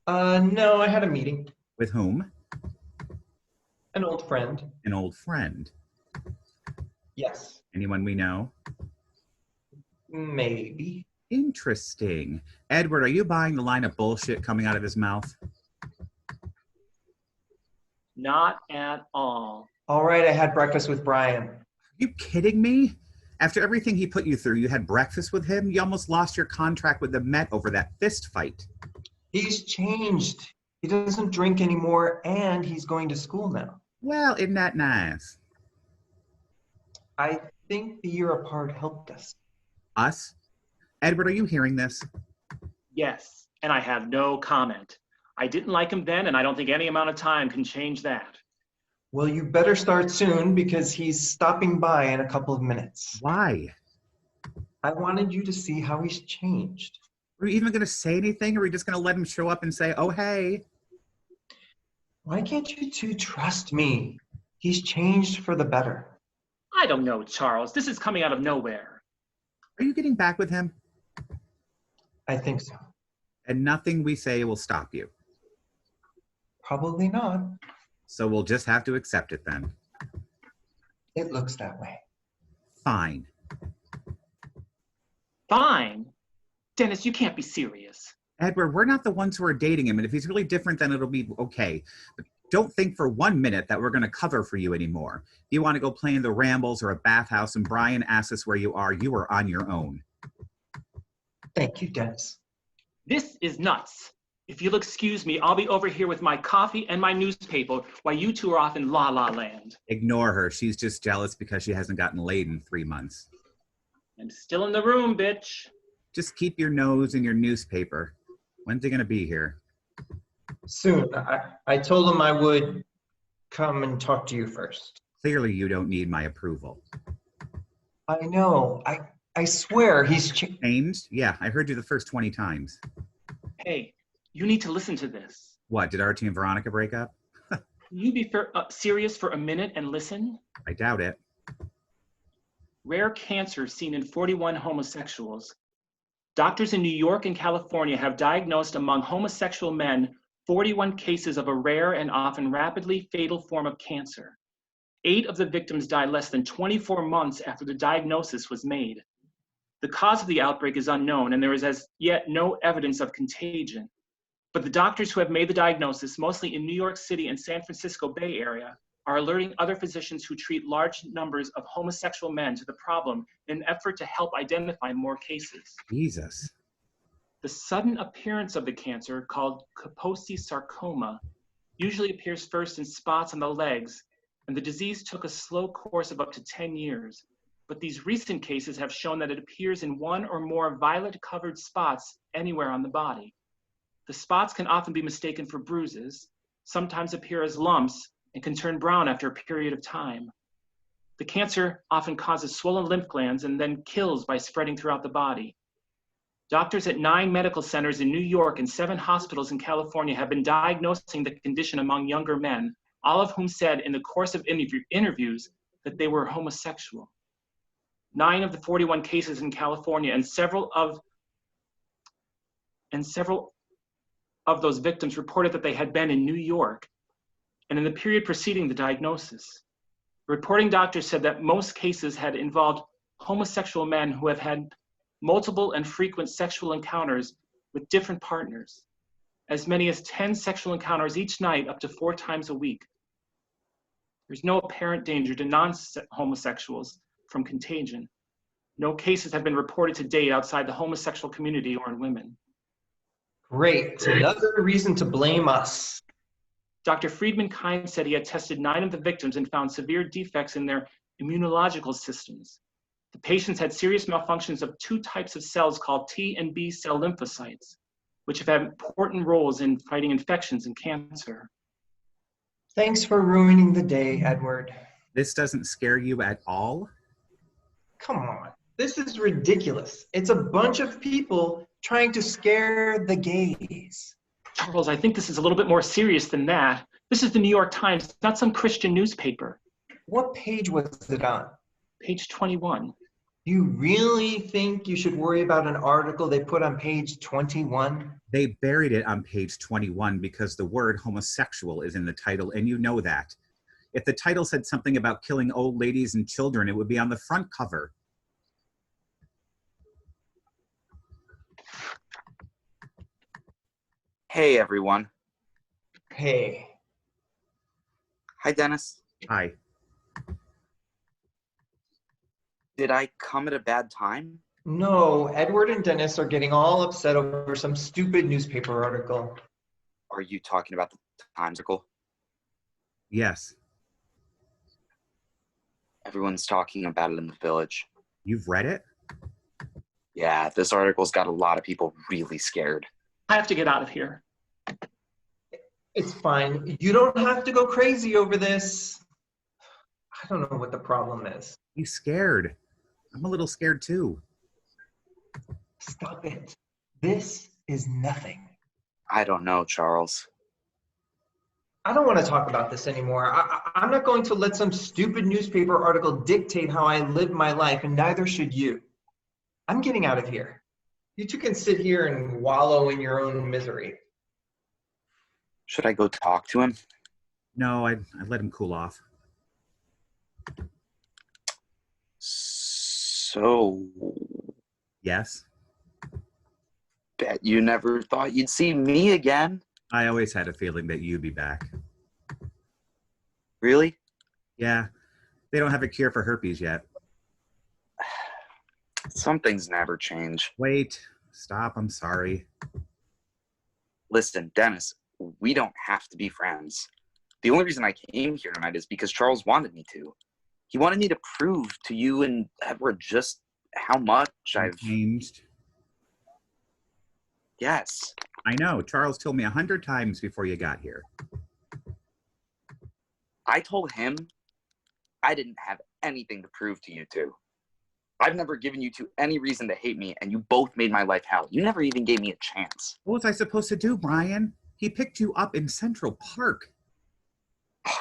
No, I had a meeting. With whom? An old friend. An old friend. Yes. Anyone we know? Maybe. Interesting. Edward, are you buying the line of bullshit coming out of his mouth? Not at all. All right, I had breakfast with Brian. Are you kidding me? After everything he put you through, you had breakfast with him? You almost lost your contract with the Met over that fist fight. He's changed. He doesn't drink anymore, and he's going to school now. Well, isn't that nice? I think the year apart helped us. Us? Edward, are you hearing this? Yes, and I have no comment. I didn't like him then, and I don't think any amount of time can change that. Well, you better start soon because he's stopping by in a couple of minutes. Why? I wanted you to see how he's changed. Are you even going to say anything, or are we just going to let him show up and say, oh, hey? Why can't you two trust me? He's changed for the better. I don't know, Charles. This is coming out of nowhere. Are you getting back with him? I think so. And nothing we say will stop you. Probably not. So we'll just have to accept it then. It looks that way. Fine. Fine? Dennis, you can't be serious. Edward, we're not the ones who are dating him, and if he's really different, then it'll be okay. But don't think for 1 minute that we're going to cover for you anymore. If you want to go play in the Rambles or a bathhouse and Brian asks us where you are on your own. Thank you, Dennis. This is nuts. If you'll excuse me, I'll be over here with my coffee and my newspaper while you two are off in La La Land. Ignore her. She's just jealous because she hasn't gotten laid in 3 months. I'm still in the room, bitch. Just keep your nose in your newspaper. When's he going to be here? Soon. I told him I would come and talk to you first. Clearly you don't need my approval. I know. I swear he's changed. Yeah, I heard you the first 20 times. Hey, you need to listen to this. What, did Archie and Veronica break up? Can you be serious for a minute and listen? I doubt it. Rare cancer seen in 41 homosexuals. Doctors in New York and California have diagnosed among homosexual men 41 cases of a rare and often rapidly fatal form of cancer. 8 of the victims died less than 24 months after the diagnosis was made. The cause of the outbreak is unknown, and there is as yet no evidence of contagion. But the doctors who have made the diagnosis, mostly in New York City and San Francisco Bay Area, are alerting other physicians who treat large numbers of homosexual men to the problem in an effort to help identify more cases. Jesus. The sudden appearance of the cancer, called Kaposi sarcoma, usually appears first in spots on the legs, and the disease took a slow course of up to 10 years. But these recent cases have shown that it appears in 1 or more violet-covered spots anywhere on the body. The spots can often be mistaken for bruises, sometimes appear as lumps, and can turn brown after a period of time. The cancer often causes swollen lymph glands and then kills by spreading throughout the body. Doctors at 9 medical centers in New York and 7 hospitals in California have been diagnosing the condition among younger men, all of whom said in the course of interviews that they were homosexual. 9 of the 41 cases in California and several of those victims reported that they had been in New York and in the period preceding the diagnosis. Reporting doctors said that most cases had involved homosexual men who have had multiple and frequent sexual encounters with different partners, as many as 10 sexual encounters each night up to 4 times a week. There's no apparent danger to non-homosexuals from contagion. No cases have been reported to date outside the homosexual community or in women. Great. Another reason to blame us. Dr. Friedman-Kind said he had tested 9 of the victims and found severe defects in their immunological systems. The patients had serious malfunctions of 2 types of cells called T and B cell lymphocytes, which have had important roles in fighting infections and cancer. Thanks for ruining the day, Edward. This doesn't scare you at all? Come on. This is ridiculous. It's a bunch of people trying to scare the gays. Charles, I think this is a little bit more serious than that. This is the New York Times, not some Christian newspaper. What page was it on? Page 21. You really think you should worry about an article they put on page 21? They buried it on page 21 because the word homosexual is in the title, and you know that. If the title said something about killing old ladies and children, it would be on the front cover. Hey, everyone. Hey. Hi, Dennis. Hi. Did I come at a bad time? No, Edward and Dennis are getting all upset over some stupid newspaper article. Are you talking about the Times article? Yes. Everyone's talking about it in the village. You've read it? Yeah, this article's got a lot of people really scared. I have to get out of here. It's fine. You don't have to go crazy over this. I don't know what the problem is. He's scared. I'm a little scared too. Stop it. This is nothing. I don't know, Charles. I don't want to talk about this anymore. I'm not going to let some stupid newspaper article dictate how I live my life, and neither should you. I'm getting out of here. You two can sit here and wallow in your own misery. Should I go talk to him? No, I'd let him cool off. So, Yes? bet you never thought you'd see me again? I always had a feeling that you'd be back. Really? Yeah, they don't have a cure for herpes yet. Some things never change. Wait, stop, I'm sorry. Listen, Dennis, we don't have to be friends. The only reason I came here tonight is because Charles wanted me to. He wanted me to prove to you and Edward just how much I've changed. Yes. I know, Charles told me 100 times before you got here. I told him I didn't have anything to prove to you two. I've never given you two any reason to hate me, and you both made my life hell. You never even gave me a chance. What was I supposed to do, Brian? He picked you up in Central Park.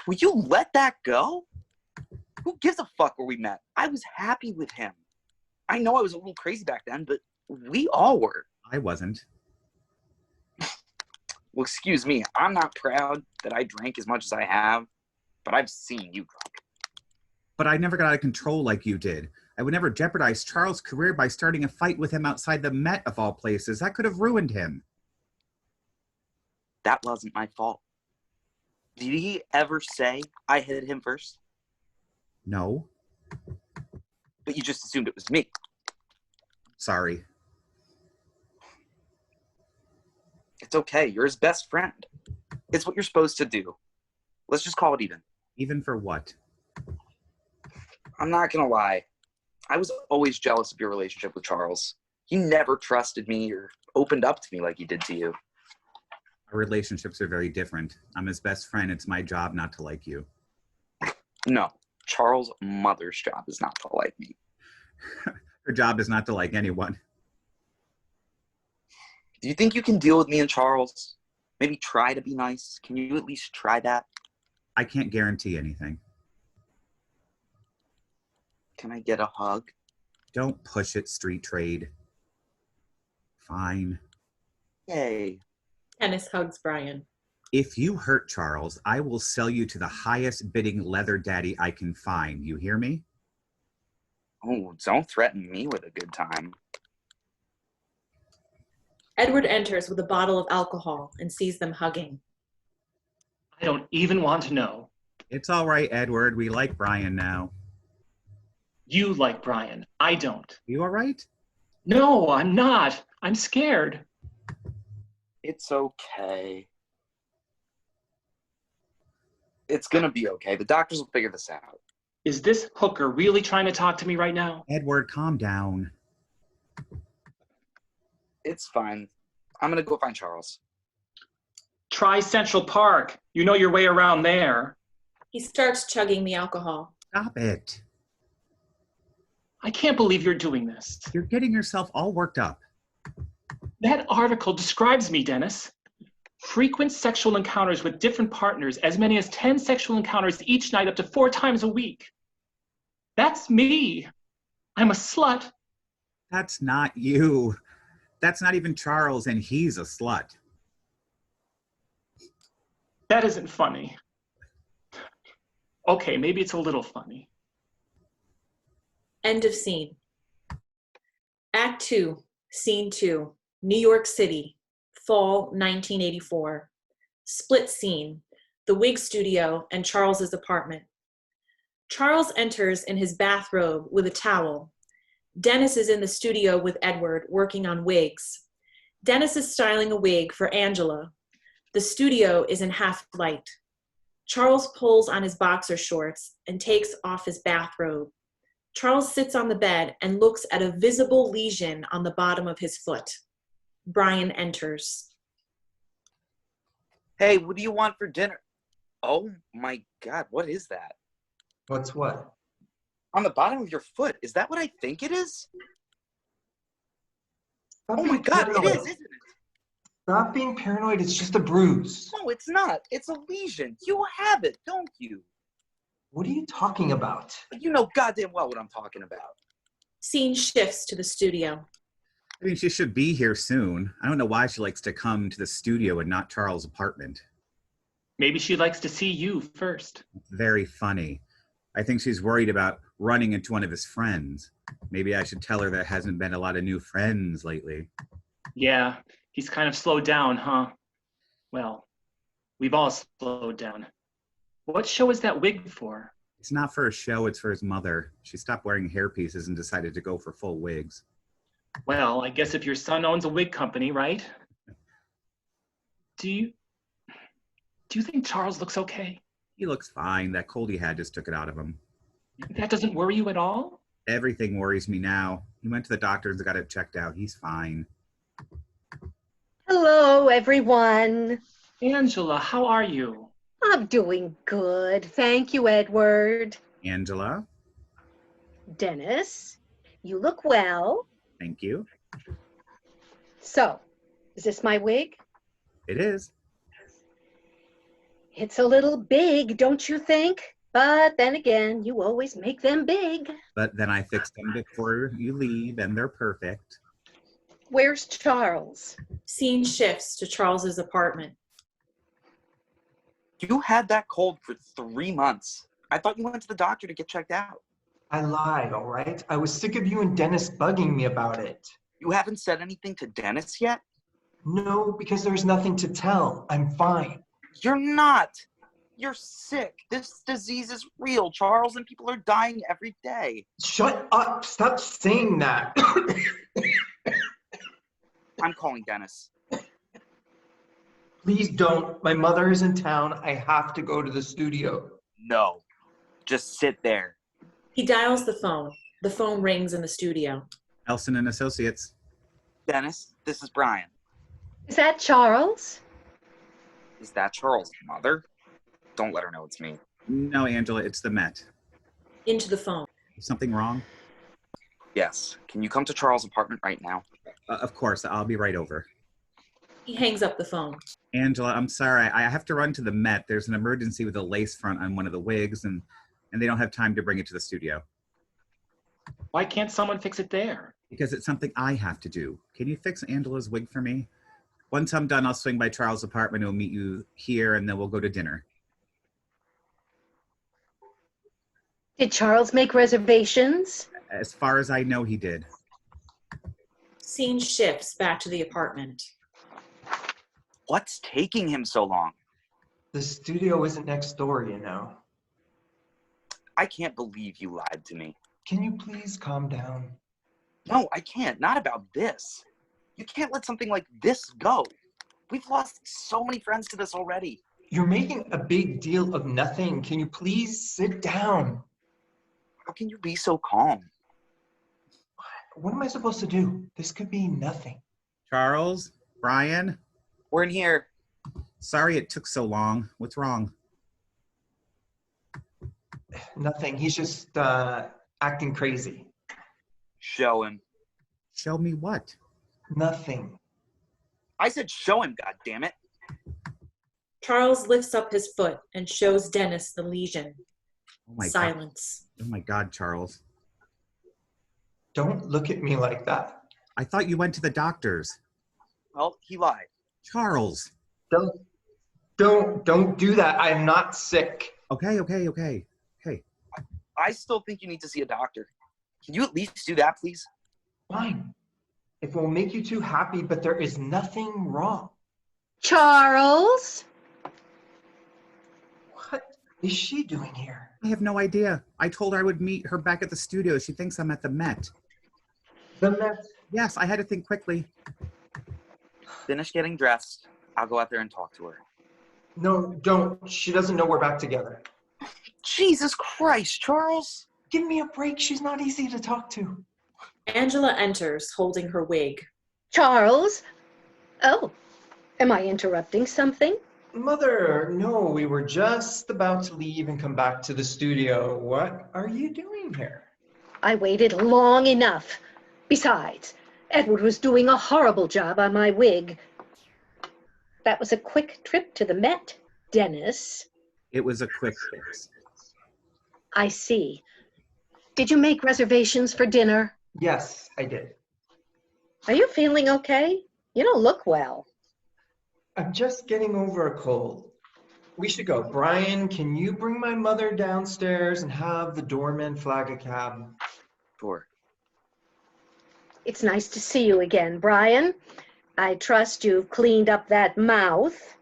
Will you let that go? Who gives a fuck where we met? I was happy with him. I know I was a little crazy back then, but we all were. I wasn't. Well, excuse me, I'm not proud that I drank as much as I have, but I've seen you drunk. But I never got out of control like you did. I would never jeopardize Charles' career by starting a fight with him outside the Met of all places. That could have ruined him. That wasn't my fault. Did he ever say I hit him first? No. But you just assumed it was me. Sorry. It's okay. You're his best friend. It's what you're supposed to do. Let's just call it even. Even for what? I'm not gonna lie. I was always jealous of your relationship with Charles. He never trusted me or opened up to me like he did to you. Our relationships are very different. I'm his best friend. It's my job not to like you. No, Charles' mother's job is not to like me. Her job is not to like anyone. Do you think you can deal with me and Charles? Maybe try to be nice? Can you at least try that? I can't guarantee anything. Can I get a hug? Don't push it, street trade. Fine. Yay. Dennis hugs Brian. If you hurt Charles, I will sell you to the highest bidding leather daddy I can find. You hear me? Oh, don't threaten me with a good time. Edward enters with a bottle of alcohol and sees them hugging. I don't even want to know. It's all right, Edward. We like Brian now. You like Brian. I don't. You all right? No, I'm not. I'm scared. It's okay. It's gonna be okay. The doctors will figure this out. Is this hooker really trying to talk to me right now? Edward, calm down. It's fine. I'm gonna go find Charles. Try Central Park. You know your way around there. He starts chugging the alcohol. Stop it. I can't believe you're doing this. You're getting yourself all worked up. That article describes me, Dennis. Frequent sexual encounters with different partners, as many as 10 sexual encounters each night up to 4 times a week. That's me. I'm a slut. That's not you. That's not even Charles, and he's a slut. That isn't funny. Okay, maybe it's a little funny. End of scene. Act 2, Scene 2, New York City, fall 1984. Split scene, the wig studio and Charles's apartment. Charles enters in his bathrobe with a towel. Dennis is in the studio with Edward working on wigs. Dennis is styling a wig for Angela. The studio is in half light. Charles pulls on his boxer shorts and takes off his bathrobe. Charles sits on the bed and looks at a visible lesion on the bottom of his foot. Brian enters. Hey, what do you want for dinner? Oh my God, what is that? What's what? On the bottom of your foot. Is that what I think it is? Stop Oh my being God, it paranoid. is, isn't it? Stop being paranoid. It's just a bruise. No, it's not. It's a lesion. You have it, don't you? What are you talking about? You know goddamn well what I'm talking about. Scene shifts to the studio. I mean, she should be here soon. I don't know why she likes to come to the studio and not Charles' apartment. Maybe she likes to see you first. Very funny. I think she's worried about running into one of his friends. Maybe I should tell her there hasn't been a lot of new friends lately. Yeah, he's kind of slowed down, huh? Well, we've all slowed down. What show is that wig for? It's not for a show, it's for his mother. She stopped wearing hairpieces and decided to go for full wigs. Well, I guess if your son owns a wig company, right? Do you think Charles looks okay? He looks fine. That cold he had just took it out of him. That doesn't worry you at all? Everything worries me now. He went to the doctors and got it checked out. He's fine. Hello, everyone. Angela, how are you? I'm doing good. Thank you, Edward. Angela, Dennis, you look well. thank you. So, is this my wig? It is. It's a little big, don't you think? But then again, you always make them big. But then I fixed them before you leave, and they're perfect. Where's Charles? Scene shifts to Charles's apartment. You had that cold for 3 months. I thought you went to the doctor to get checked out. I lied, all right? I was sick of you and Dennis bugging me about it. You haven't said anything to Dennis yet? No, because there's nothing to tell. I'm fine. You're not. You're sick. This disease is real, Charles, and people are dying every day. Shut up. Stop saying that. I'm calling Dennis. Please don't. My mother is in town. I have to go to the studio. No. Just sit there. He dials the phone. The phone rings in the studio. Elson and Associates. Dennis, this is Brian. Is that Charles? Is that Charles' mother? Don't let her know it's me. No, Angela, it's the Met. Into the phone. Is something wrong? Yes. Can you come to Charles' apartment right now? Of course, I'll be right over. He hangs up the phone. Angela, I'm sorry. I have to run to the Met. There's an emergency with a lace front on one of the wigs, and they don't have time to bring it to the studio. Why can't someone fix it there? Because it's something I have to do. Can you fix Angela's wig for me? Once I'm done, I'll swing by Charles' apartment and we'll meet you here, and then we'll go to dinner. Did Charles make reservations? As far as I know, he did. Scene shifts back to the apartment. What's taking him so long? The studio isn't next door, you know. I can't believe you lied to me. Can you please calm down? No, I can't. Not about this. You can't let something like this go. We've lost so many friends to this already. You're making a big deal of nothing. Can you please sit down? How can you be so calm? What am I supposed to do? This could be nothing. Charles? Brian? We're in here. Sorry it took so long. What's wrong? Nothing. He's just acting crazy. Show him. Show me what? Nothing. I said show him, goddammit. Charles lifts up his foot and shows Dennis the lesion. Oh my Silence. God. Oh my God, Charles. Don't look at me like that. I thought you went to the doctors. Well, he lied. Charles. Don't do that. I'm not sick. Okay. I still think you need to see a doctor. Can you at least do that, please? Fine. If it will make you too happy, but there is nothing wrong. Charles? What is she doing here? I have no idea. I told her I would meet her back at the studio. She thinks I'm at the Met. The Met. Yes, I had to think quickly. Finish getting dressed. I'll go out there and talk to her. No, don't. She doesn't know we're back together. Jesus Christ, Charles. Give me a break. She's not easy to talk to. Angela enters, holding her wig. Charles? Oh, am I interrupting something? Mother, no, we were just about to leave and come back to the studio. What are you doing here? I waited long enough. Besides, Edward was doing a horrible job on my wig. That was a quick trip to the Met, Dennis. It was a quick fix. I see. Did you make reservations for dinner? Yes, I did. Are you feeling okay? You don't look well. I'm just getting over a cold. We should go. Brian, can you bring my mother downstairs and have the doorman flag a cab? Sure. It's nice to see you again, Brian. I trust you've cleaned up that mouth.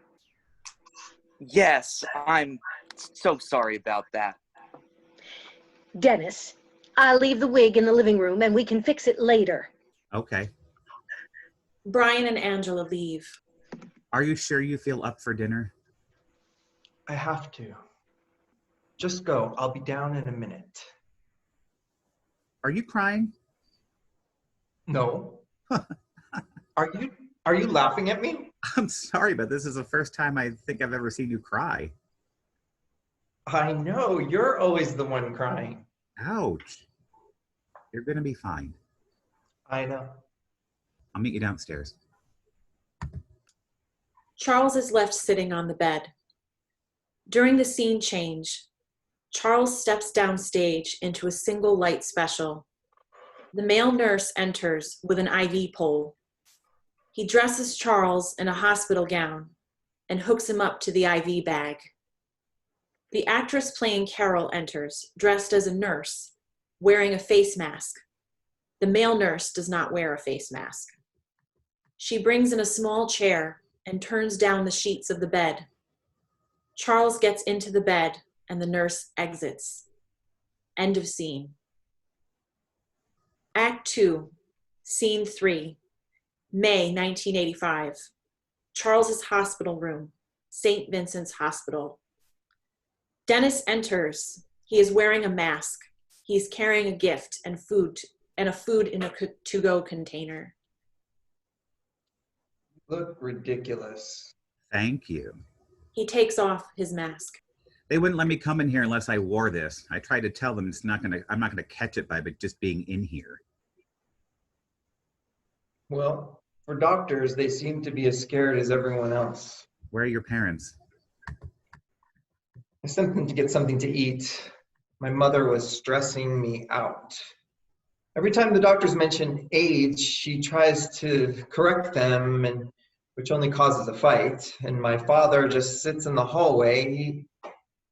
Yes, I'm so sorry about that. Dennis, I'll leave the wig in the living room and we can fix it later. Okay. Brian and Angela leave. Are you sure you feel up for dinner? I have to. Just go. I'll be down in a minute. Are you crying? No. Are you laughing at me? I'm sorry, but this is the first time I think I've ever seen you cry. I know. You're always the one crying. Ouch. You're going to be fine. I know. I'll meet you downstairs. Charles is left sitting on the bed. During the scene change, Charles steps downstage into a single light special. The male nurse enters with an IV pole. He dresses Charles in a hospital gown and hooks him up to the IV bag. The actress playing Carol enters, dressed as a nurse, wearing a face mask. The male nurse does not wear a face mask. She brings in a small chair and turns down the sheets of the bed. Charles gets into the bed and the nurse exits. End of scene. Act 2, Scene 3, May 1985. Charles's hospital room, St. Vincent's Hospital. Dennis enters. He is wearing a mask. He is carrying a gift and a food in a to-go container. Look ridiculous. Thank you. He takes off his mask. They wouldn't let me come in here unless I wore this. I tried to tell them I'm not gonna catch it by just being in here. Well, for doctors, they seem to be as scared as everyone else. Where are your parents? I sent them to get something to eat. My mother was stressing me out. Every time the doctors mention AIDS, she tries to correct them, which only causes a fight. And my father just sits in the hallway.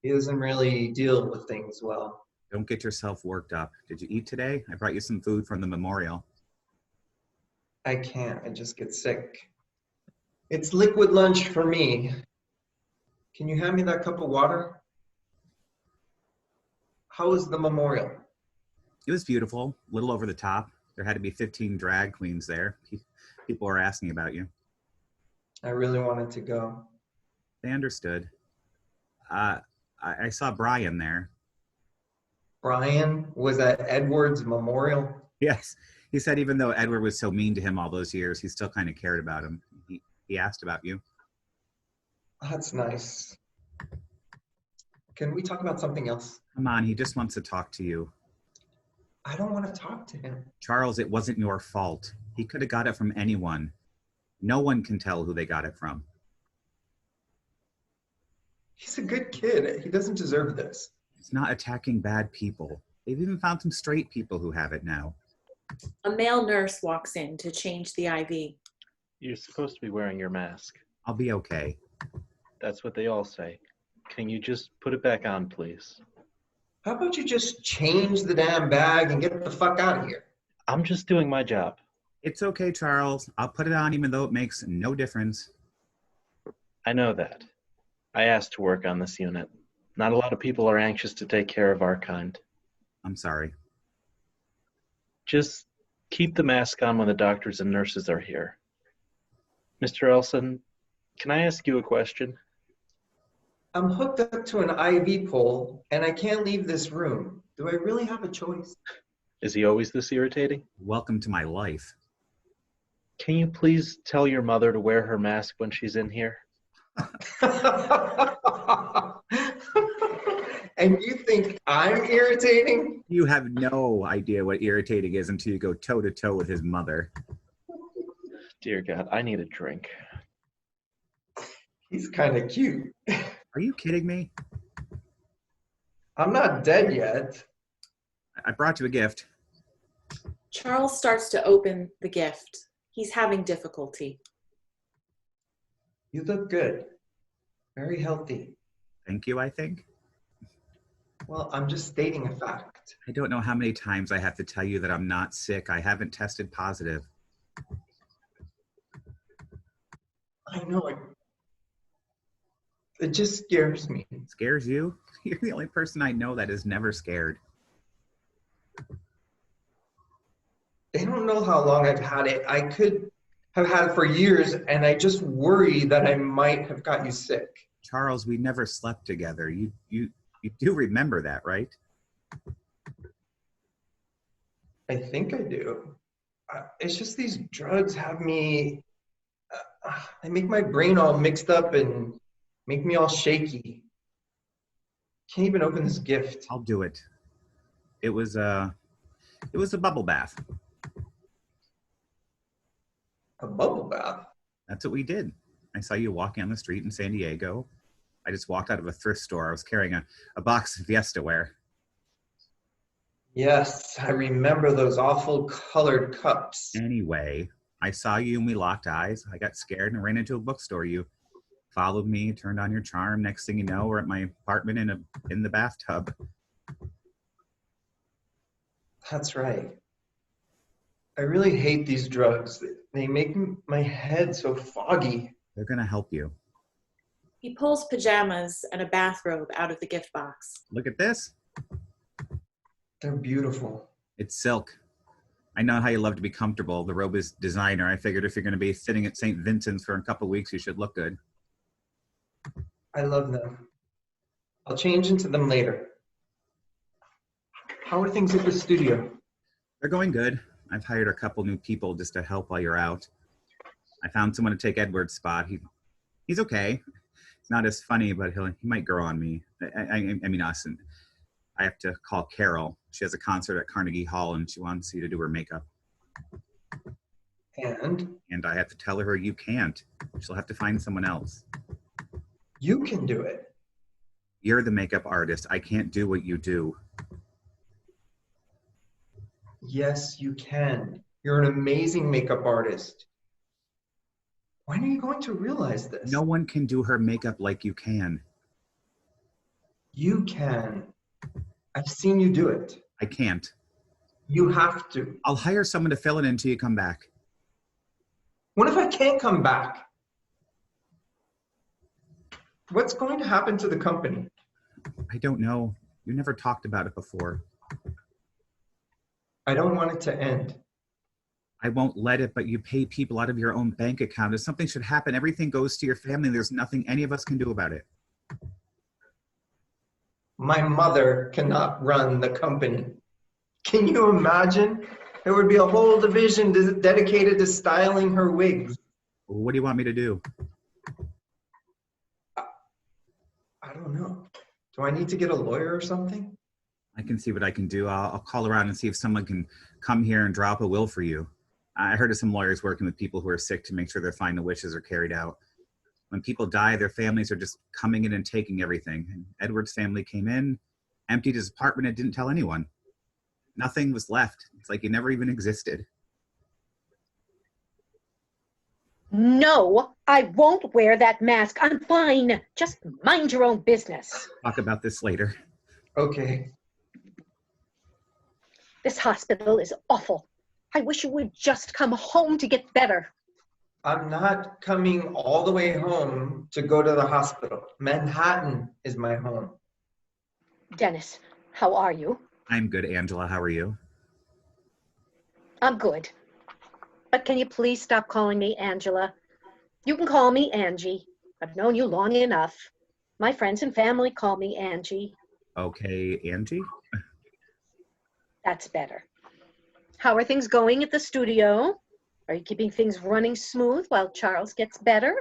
He doesn't really deal with things well. Don't get yourself worked up. Did you eat today? I brought you some food from the memorial. I can't. I just get sick. It's liquid lunch for me. Can you hand me that cup of water? How was the memorial? It was beautiful, a little over the top. There had to be 15 drag queens there. People were asking about you. I really wanted to go. They understood. I saw Brian there. Brian was at Edward's memorial? Yes. He said even though Edward was so mean to him all those years, he still kind of cared about him. He asked about you. That's nice. Can we talk about something else? Come on, he just wants to talk to you. I don't want to talk to him. Charles, it wasn't your fault. He could have got it from anyone. No one can tell who they got it from. He's a good kid. He doesn't deserve this. He's not attacking bad people. They've even found some straight people who have it now. A male nurse walks in to change the IV. You're supposed to be wearing your mask. I'll be okay. That's what they all say. Can you just put it back on, please? How about you just change the damn bag and get the fuck out of here? I'm just doing my job. It's okay, Charles. I'll put it on even though it makes no difference. I know that. I asked to work on this unit. Not a lot of people are anxious to take care of our kind. I'm sorry. Just keep the mask on when the doctors and nurses are here. Mr. Elson, can I ask you a question? I'm hooked up to an IV pole and I can't leave this room. Do I really have a choice? Is he always this irritating? Welcome to my life. Can you please tell your mother to wear her mask when she's in here? And you think I'm irritating? You have no idea what irritating is until you go toe-to-toe with his mother. Dear God, I need a drink. He's kind of cute. Are you kidding me? I'm not dead yet. I brought you a gift. Charles starts to open the gift. He's having difficulty. You look good. Very healthy. Thank you, I think. Well, I'm just stating a fact. I don't know how many times I have to tell you that I'm not sick. I haven't tested positive. I know it just scares me. Scares you? You're the only person I know that is never scared. They don't know how long I've had it. I could have had it for years, and I just worry that I might have got you sick. Charles, we never slept together. You do remember that, right? I think I do. It's just these drugs have me, they make my brain all mixed up and make me all shaky. Can't even open this gift. I'll do it. It was a bubble bath. A bubble bath? That's what we did. I saw you walking on the street in San Diego. I just walked out of a thrift store. I was carrying a box of Fiesta ware. Yes, I remember those awful colored cups. Anyway, I saw you and we locked eyes. I got scared and ran into a bookstore. You followed me, turned on your charm. Next thing you know, we're at my apartment in the bathtub. That's right. I really hate these drugs. They make my head so foggy. They're gonna help you. He pulls pajamas and a bathrobe out of the gift box. Look at this. They're beautiful. It's silk. I know how you love to be comfortable. The robe is designer. I figured if you're going to be sitting at St. Vincent's for a couple of weeks, you should look good. I love them. I'll change into them later. How are things at the studio? They're going good. I've hired a couple new people just to help while you're out. I found someone to take Edward's spot. He's okay. It's not as funny, but he might grow on me. I mean us. And I have to call Carol. She has a concert at Carnegie Hall and she wants you to do her makeup. And I have to tell her you can't. She'll have to find someone else. You can do it. You're the makeup artist. I can't do what you do. Yes, you can. You're an amazing makeup artist. When are you going to realize this? No one can do her makeup like you can. You can. I've seen you do it. I can't. You have to. I'll hire someone to fill it in until you come back. What if I can't come back? What's going to happen to the company? I don't know. You never talked about it before. I don't want it to end. I won't let it, but you pay people out of your own bank account. If something should happen, everything goes to your family. There's nothing any of us can do about it. My mother cannot run the company. Can you imagine? There would be a whole division dedicated to styling her wigs. What do you want me to do? I don't know. Do I need to get a lawyer or something? I can see what I can do. I'll call around and see if someone can come here and drop a will for you. I heard of some lawyers working with people who are sick to make sure their final wishes are carried out. When people die, their families are just coming in and taking everything. And Edward's family came in, emptied his apartment, and didn't tell anyone. Nothing was left. It's like he never even existed. No, I won't wear that mask. I'm fine. Just mind your own business. Talk about this later. Okay. This hospital is awful. I wish you would just come home to get better. I'm not coming all the way home to go to the hospital. Manhattan is my home. Dennis, how are you? I'm good, Angela. How are you? I'm good. But can you please stop calling me Angela? You can call me Angie. I've known you long enough. My friends and family call me Angie. Okay, Angie? That's better. How are things going at the studio? Are you keeping things running smooth while Charles gets better?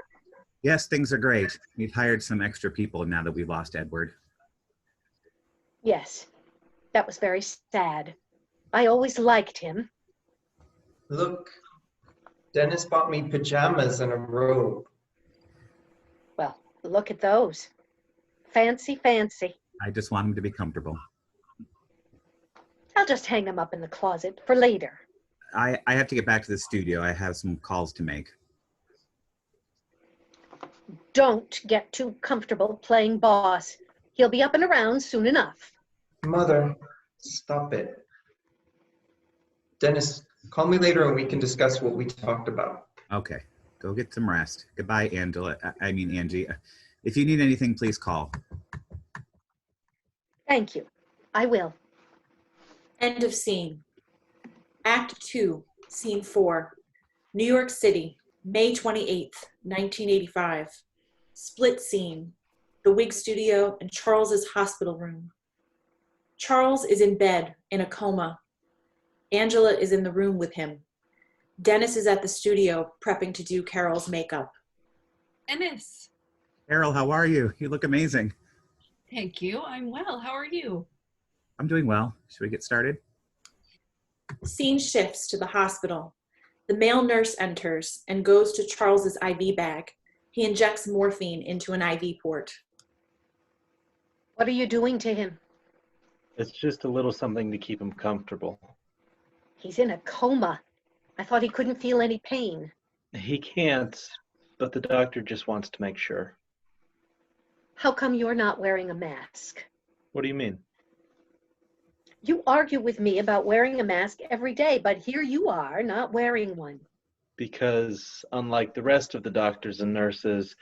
Yes, things are great. We've hired some extra people now that we've lost Edward. Yes, that was very sad. I always liked him. Look, Dennis bought me pajamas and a robe. Well, look at those. Fancy, fancy. I just want him to be comfortable. I'll just hang them up in the closet for later. I have to get back to the studio. I have some calls to make. Don't get too comfortable playing boss. He'll be up and around soon enough. Mother, stop it. Dennis, call me later and we can discuss what we talked about. Okay, go get some rest. Goodbye, Angela. I mean, Angie. If you need anything, please call. Thank you. I will. End of scene. Act 2, Scene 4. New York City, May 28th, 1985. Split scene. The wig studio and Charles's hospital room. Charles is in bed, in a coma. Angela is in the room with him. Dennis is at the studio prepping to do Carol's makeup. Dennis. Carol, how are you? You look amazing. Thank you. I'm well. How are you? I'm doing well. Should we get started? Scene shifts to the hospital. The male nurse enters and goes to Charles's IV bag. He injects morphine into an IV port. What are you doing to him? It's just a little something to keep him comfortable. He's in a coma. I thought he couldn't feel any pain. He can't, but the doctor just wants to make sure. How come you're not wearing a mask? What do you mean? You argue with me about wearing a mask every day, but here you are, not wearing one. Because unlike the rest of the doctors and nurses,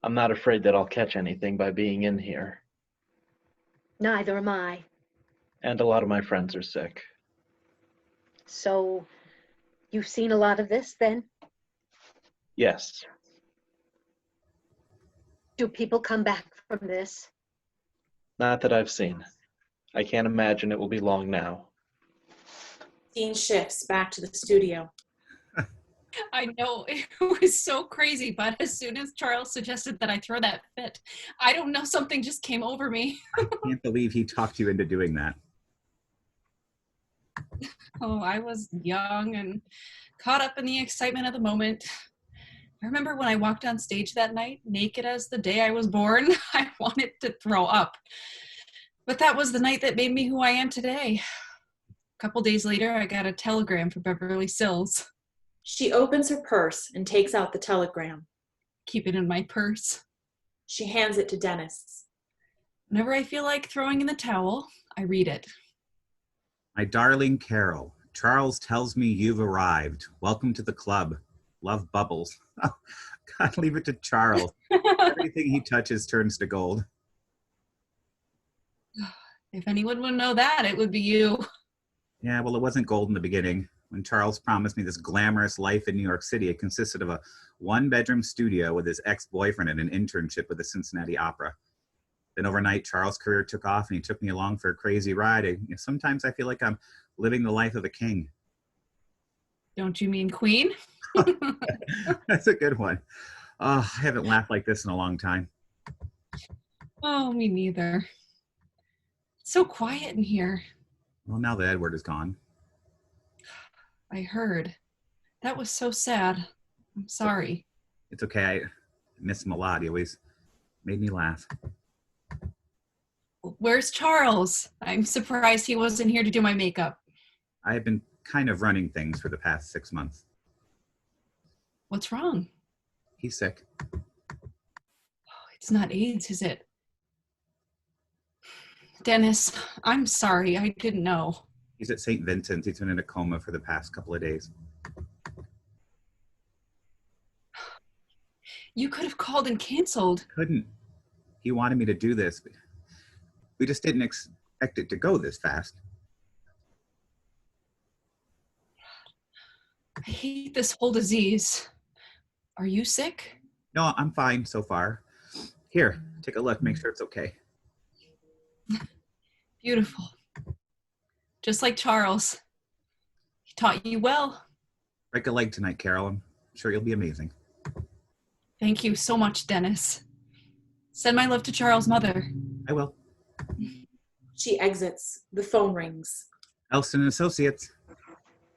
I'm not afraid that I'll catch anything by being in here. Neither am I. And a lot of my friends are sick. So, you've seen a lot of this then? Yes. Do people come back from this? Not that I've seen. I can't imagine it will be long now. Scene shifts back to the studio. I know, it was so crazy, but as soon as Charles suggested that I throw that fit, I don't know, something just came over me. I can't believe he talked you into doing that. Oh, I was young and caught up in the excitement of the moment. I remember when I walked on stage that night, naked as the day I was born, I wanted to throw up. But that was the night that made me who I am today. A couple days later, I got a telegram from Beverly Sills. She opens her purse and takes out the telegram. Keep it in my purse. She hands it to Dennis. Whenever I feel like throwing in the towel, I read it. My darling Carol, Charles tells me you've arrived. Welcome to the club. Love, Bubbles. Oh, God, leave it to Charles. Everything he touches turns to gold. If anyone would know that, it would be you. Yeah, well, it wasn't gold in the beginning. When Charles promised me this glamorous life in New York City, it consisted of a one-bedroom studio with his ex-boyfriend and an internship with the Cincinnati Opera. Then overnight, Charles' career took off and he took me along for a crazy ride. Sometimes I feel like I'm living the life of a king. Don't you mean queen? That's a good one. Oh, I haven't laughed like this in a long time. Oh, me neither. It's so quiet in here. Well, now that Edward is gone. I heard. That was so sad. I'm sorry. It's okay. I miss him a lot. He always made me laugh. Where's Charles? I'm surprised he wasn't here to do my makeup. I have been kind of running things for the past 6 months. What's wrong? He's sick. It's not AIDS, is it? Dennis, I'm sorry. I didn't know. He's at St. Vincent's. He's been in a coma for the past couple of days. You could have called and canceled. Couldn't. He wanted me to do this. But we just didn't expect it to go this fast. I hate this whole disease. Are you sick? No, I'm fine so far. Here, take a look. Make sure it's okay. Beautiful. Just like Charles. He taught you well. Break a leg tonight, Carol. I'm sure you'll be amazing. Thank you so much, Dennis. Send my love to Charles' mother. I will. She exits. The phone rings. Elston Associates.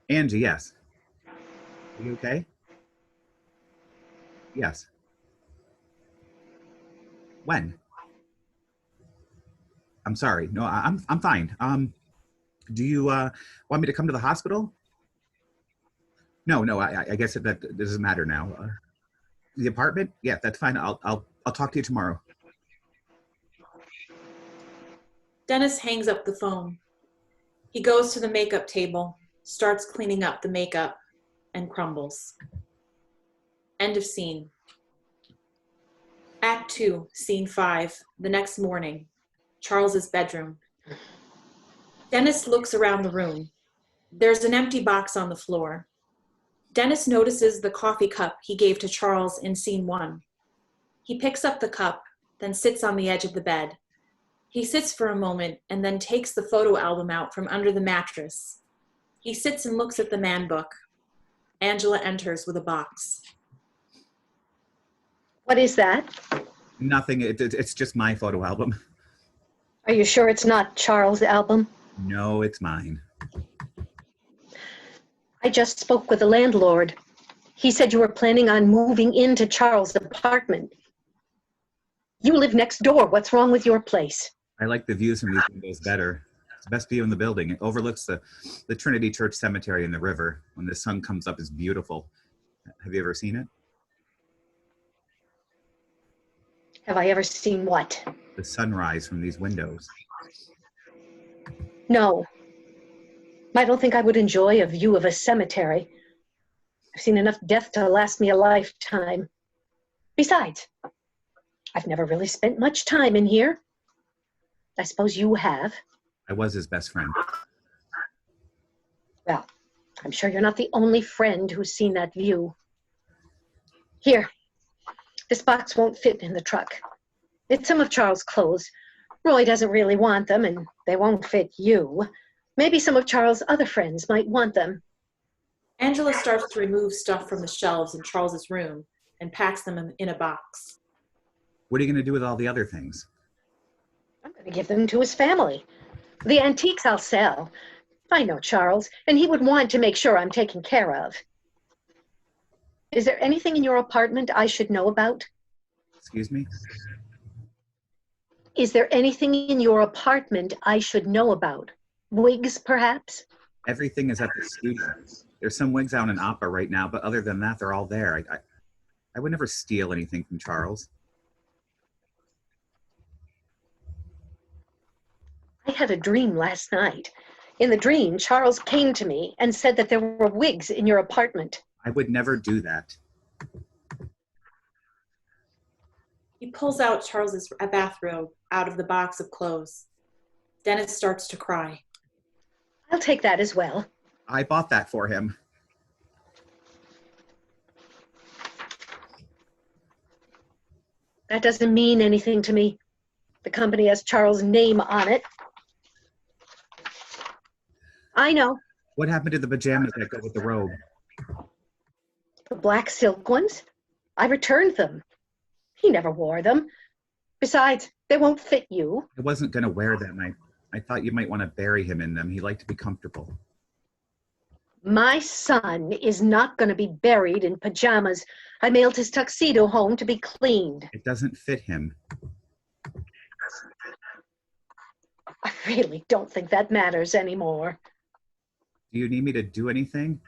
Angie, yes. Are you okay? Yes. When? I'm sorry. No, I'm fine. Do you want me to come to the hospital? No, I guess that doesn't matter now. The apartment? Yeah, that's fine. I'll talk to you tomorrow. Dennis hangs up the phone. He goes to the makeup table, starts cleaning up the makeup, and crumbles. End of scene. Act 2, Scene 5, the next morning, Charles's bedroom. Dennis looks around the room. There's an empty box on the floor. Dennis notices the coffee cup he gave to Charles in Scene 1. He picks up the cup, then sits on the edge of the bed. He sits for a moment and then takes the photo album out from under the mattress. He sits and looks at the man book. Angela enters with a box. What is that? Nothing. It's just my photo album. Are you sure it's not Charles' album? No, it's mine. I just spoke with the landlord. He said you were planning on moving into Charles' apartment. You live next door. What's wrong with your place? I like the views from these windows better. It's the best view in the building. It overlooks the Trinity Church Cemetery and the river. When the sun comes up, it's beautiful. Have you ever seen it? Have I ever seen what? The sunrise from these windows. No. I don't think I would enjoy a view of a cemetery. I've seen enough death to last me a lifetime. Besides, I've never really spent much time in here. I suppose you have. I was his best friend. Well, I'm sure you're not the only friend who's seen that view. Here, this box won't fit in the truck. It's some of Charles' clothes. Roy doesn't really want them, and they won't fit you. Maybe some of Charles' other friends might want them. Angela starts to remove stuff from the shelves in Charles's room and packs them in a box. What are you going to do with all the other things? I'm going to give them to his family. The antiques I'll sell. I know Charles, and he would want to make sure I'm taken care of. Is there anything in your apartment I should know about? Excuse me? Is there anything in your apartment I should know about? Wigs, perhaps? Everything is at the studio. There's some wigs out in Opera right now, but other than that, they're all there. I would never steal anything from Charles. I had a dream last night. In the dream, Charles came to me and said that there were wigs in your apartment. I would never do that. He pulls out Charles's bathrobe out of the box of clothes. Dennis starts to cry. I'll take that as well. I bought that for him. That doesn't mean anything to me. The company has Charles' name on it. I know. What happened to the pajamas that go with the robe? The black silk ones? I returned them. He never wore them. Besides, they won't fit you. I wasn't going to wear them. I thought you might want to bury him in them. He liked to be comfortable. My son is not going to be buried in pajamas. I mailed his tuxedo home to be cleaned. It doesn't fit him. I really don't think that matters anymore. Do you need me to do anything?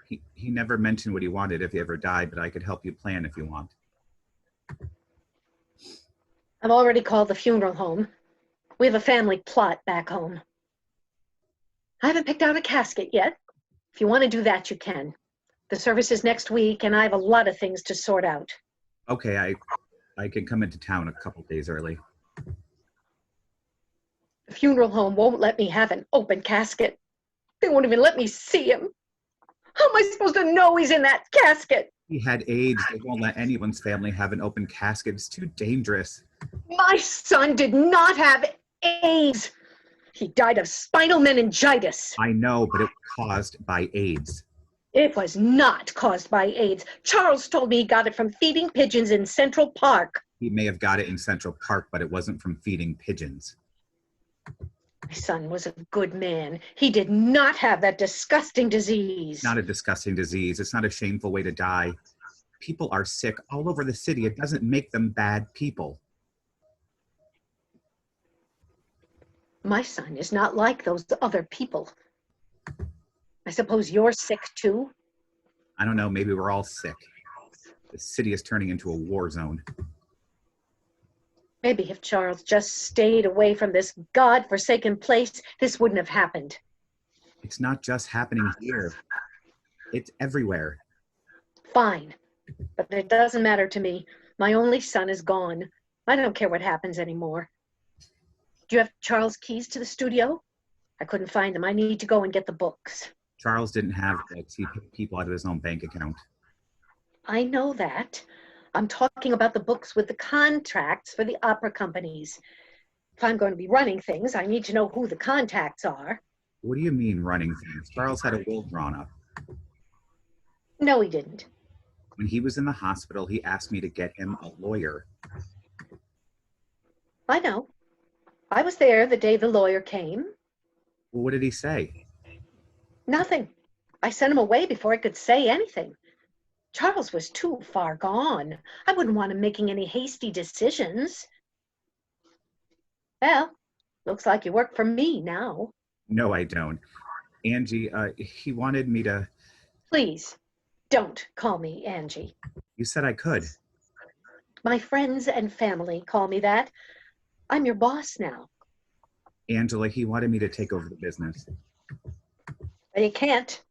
He never mentioned what he wanted if he ever died, but I could help you plan if you want. I've already called the funeral home. We have a family plot back home. I haven't picked out a casket yet. If you want to do that, you can. The service is next week, and I have a lot of things to sort out. Okay, I can come into town a couple days early. The funeral home won't let me have an open casket. They won't even let me see him. How am I supposed to know he's in that casket? He had AIDS. They won't let anyone's family have an open casket. It's too dangerous. My son did not have AIDS. He died of spinal meningitis. I know, but it was caused by AIDS. It was not caused by AIDS. Charles told me he got it from feeding pigeons in Central Park. He may have got it in Central Park, but it wasn't from feeding pigeons. My son was a good man. He did not have that disgusting disease. It's not a disgusting disease. It's not a shameful way to die. People are sick all over the city. It doesn't make them bad people. My son is not like those other people. I suppose you're sick too? I don't know. Maybe we're all sick. The city is turning into a war zone. Maybe if Charles just stayed away from this God-forsaken place, this wouldn't have happened. It's not just happening here. It's everywhere. Fine, but it doesn't matter to me. My only son is gone. I don't care what happens anymore. Do you have Charles' keys to the studio? I couldn't find them. I need to go and get the books. Charles didn't have books. He paid people out of his own bank account. I know that. I'm talking about the books with the contracts for the opera companies. If I'm going to be running things, I need to know who the contacts are. What do you mean running things? Charles had a will drawn up. No, he didn't. When he was in the hospital, he asked me to get him a lawyer. I know. I was there the day the lawyer came. Well, what did he say? Nothing. I sent him away before I could say anything. Charles was too far gone. I wouldn't want him making any hasty decisions. Well, looks like you work for me now. No, I don't. Angie, he wanted me to... Please, don't call me Angie. You said I could. My friends and family call me that. I'm your boss now. Angela, he wanted me to take over the business. But you can't.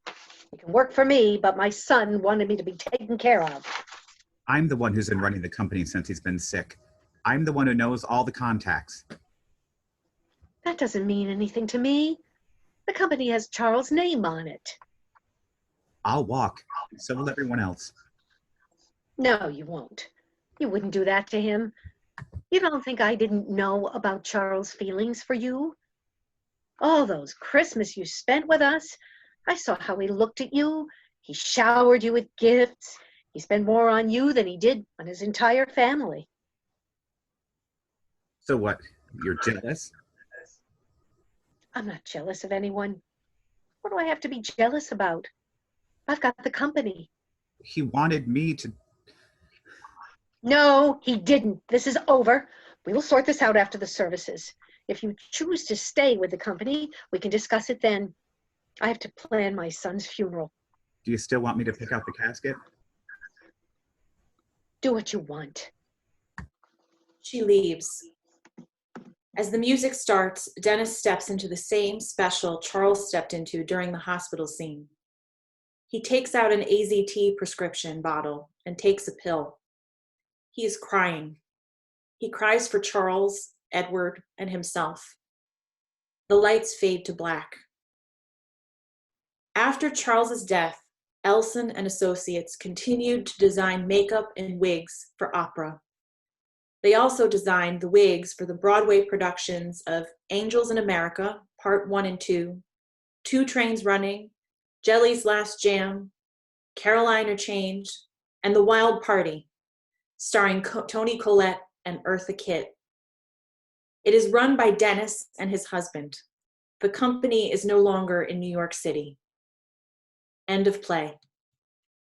You can work for me, but my son wanted me to be taken care of. I'm the one who's been running the company since he's been sick. I'm the one who knows all the contacts. That doesn't mean anything to me. The company has Charles' name on it. I'll walk. So will everyone else. No, you won't. You wouldn't do that to him. You don't think I didn't know about Charles' feelings for you? All those Christmas you spent with us, I saw how he looked at you. He showered you with gifts. He spent more on you than he did on his entire family. So what? You're jealous? I'm not jealous of anyone. What do I have to be jealous about? I've got the company. He wanted me to... No, he didn't. This is over. We will sort this out after the services. If you choose to stay with the company, we can discuss it then. I have to plan my son's funeral. Do you still want me to pick out the casket? Do what you want. She leaves. As the music starts, Dennis steps into the same special Charles stepped into during the hospital scene. He takes out an AZT prescription bottle and takes a pill. He is crying. He cries for Charles, Edward, and himself. The lights fade to black. After Charles's death, Elson and Associates continued to design makeup and wigs for opera. They also designed the wigs for the Broadway productions of Angels in America, Part 1 and 2, Two Trains Running, Jelly's Last Jam, Caroline or Change, and The Wild Party, starring Toni Collette and Eartha Kitt. It is run by Dennis and his husband. The company is no longer in New York City. End of play.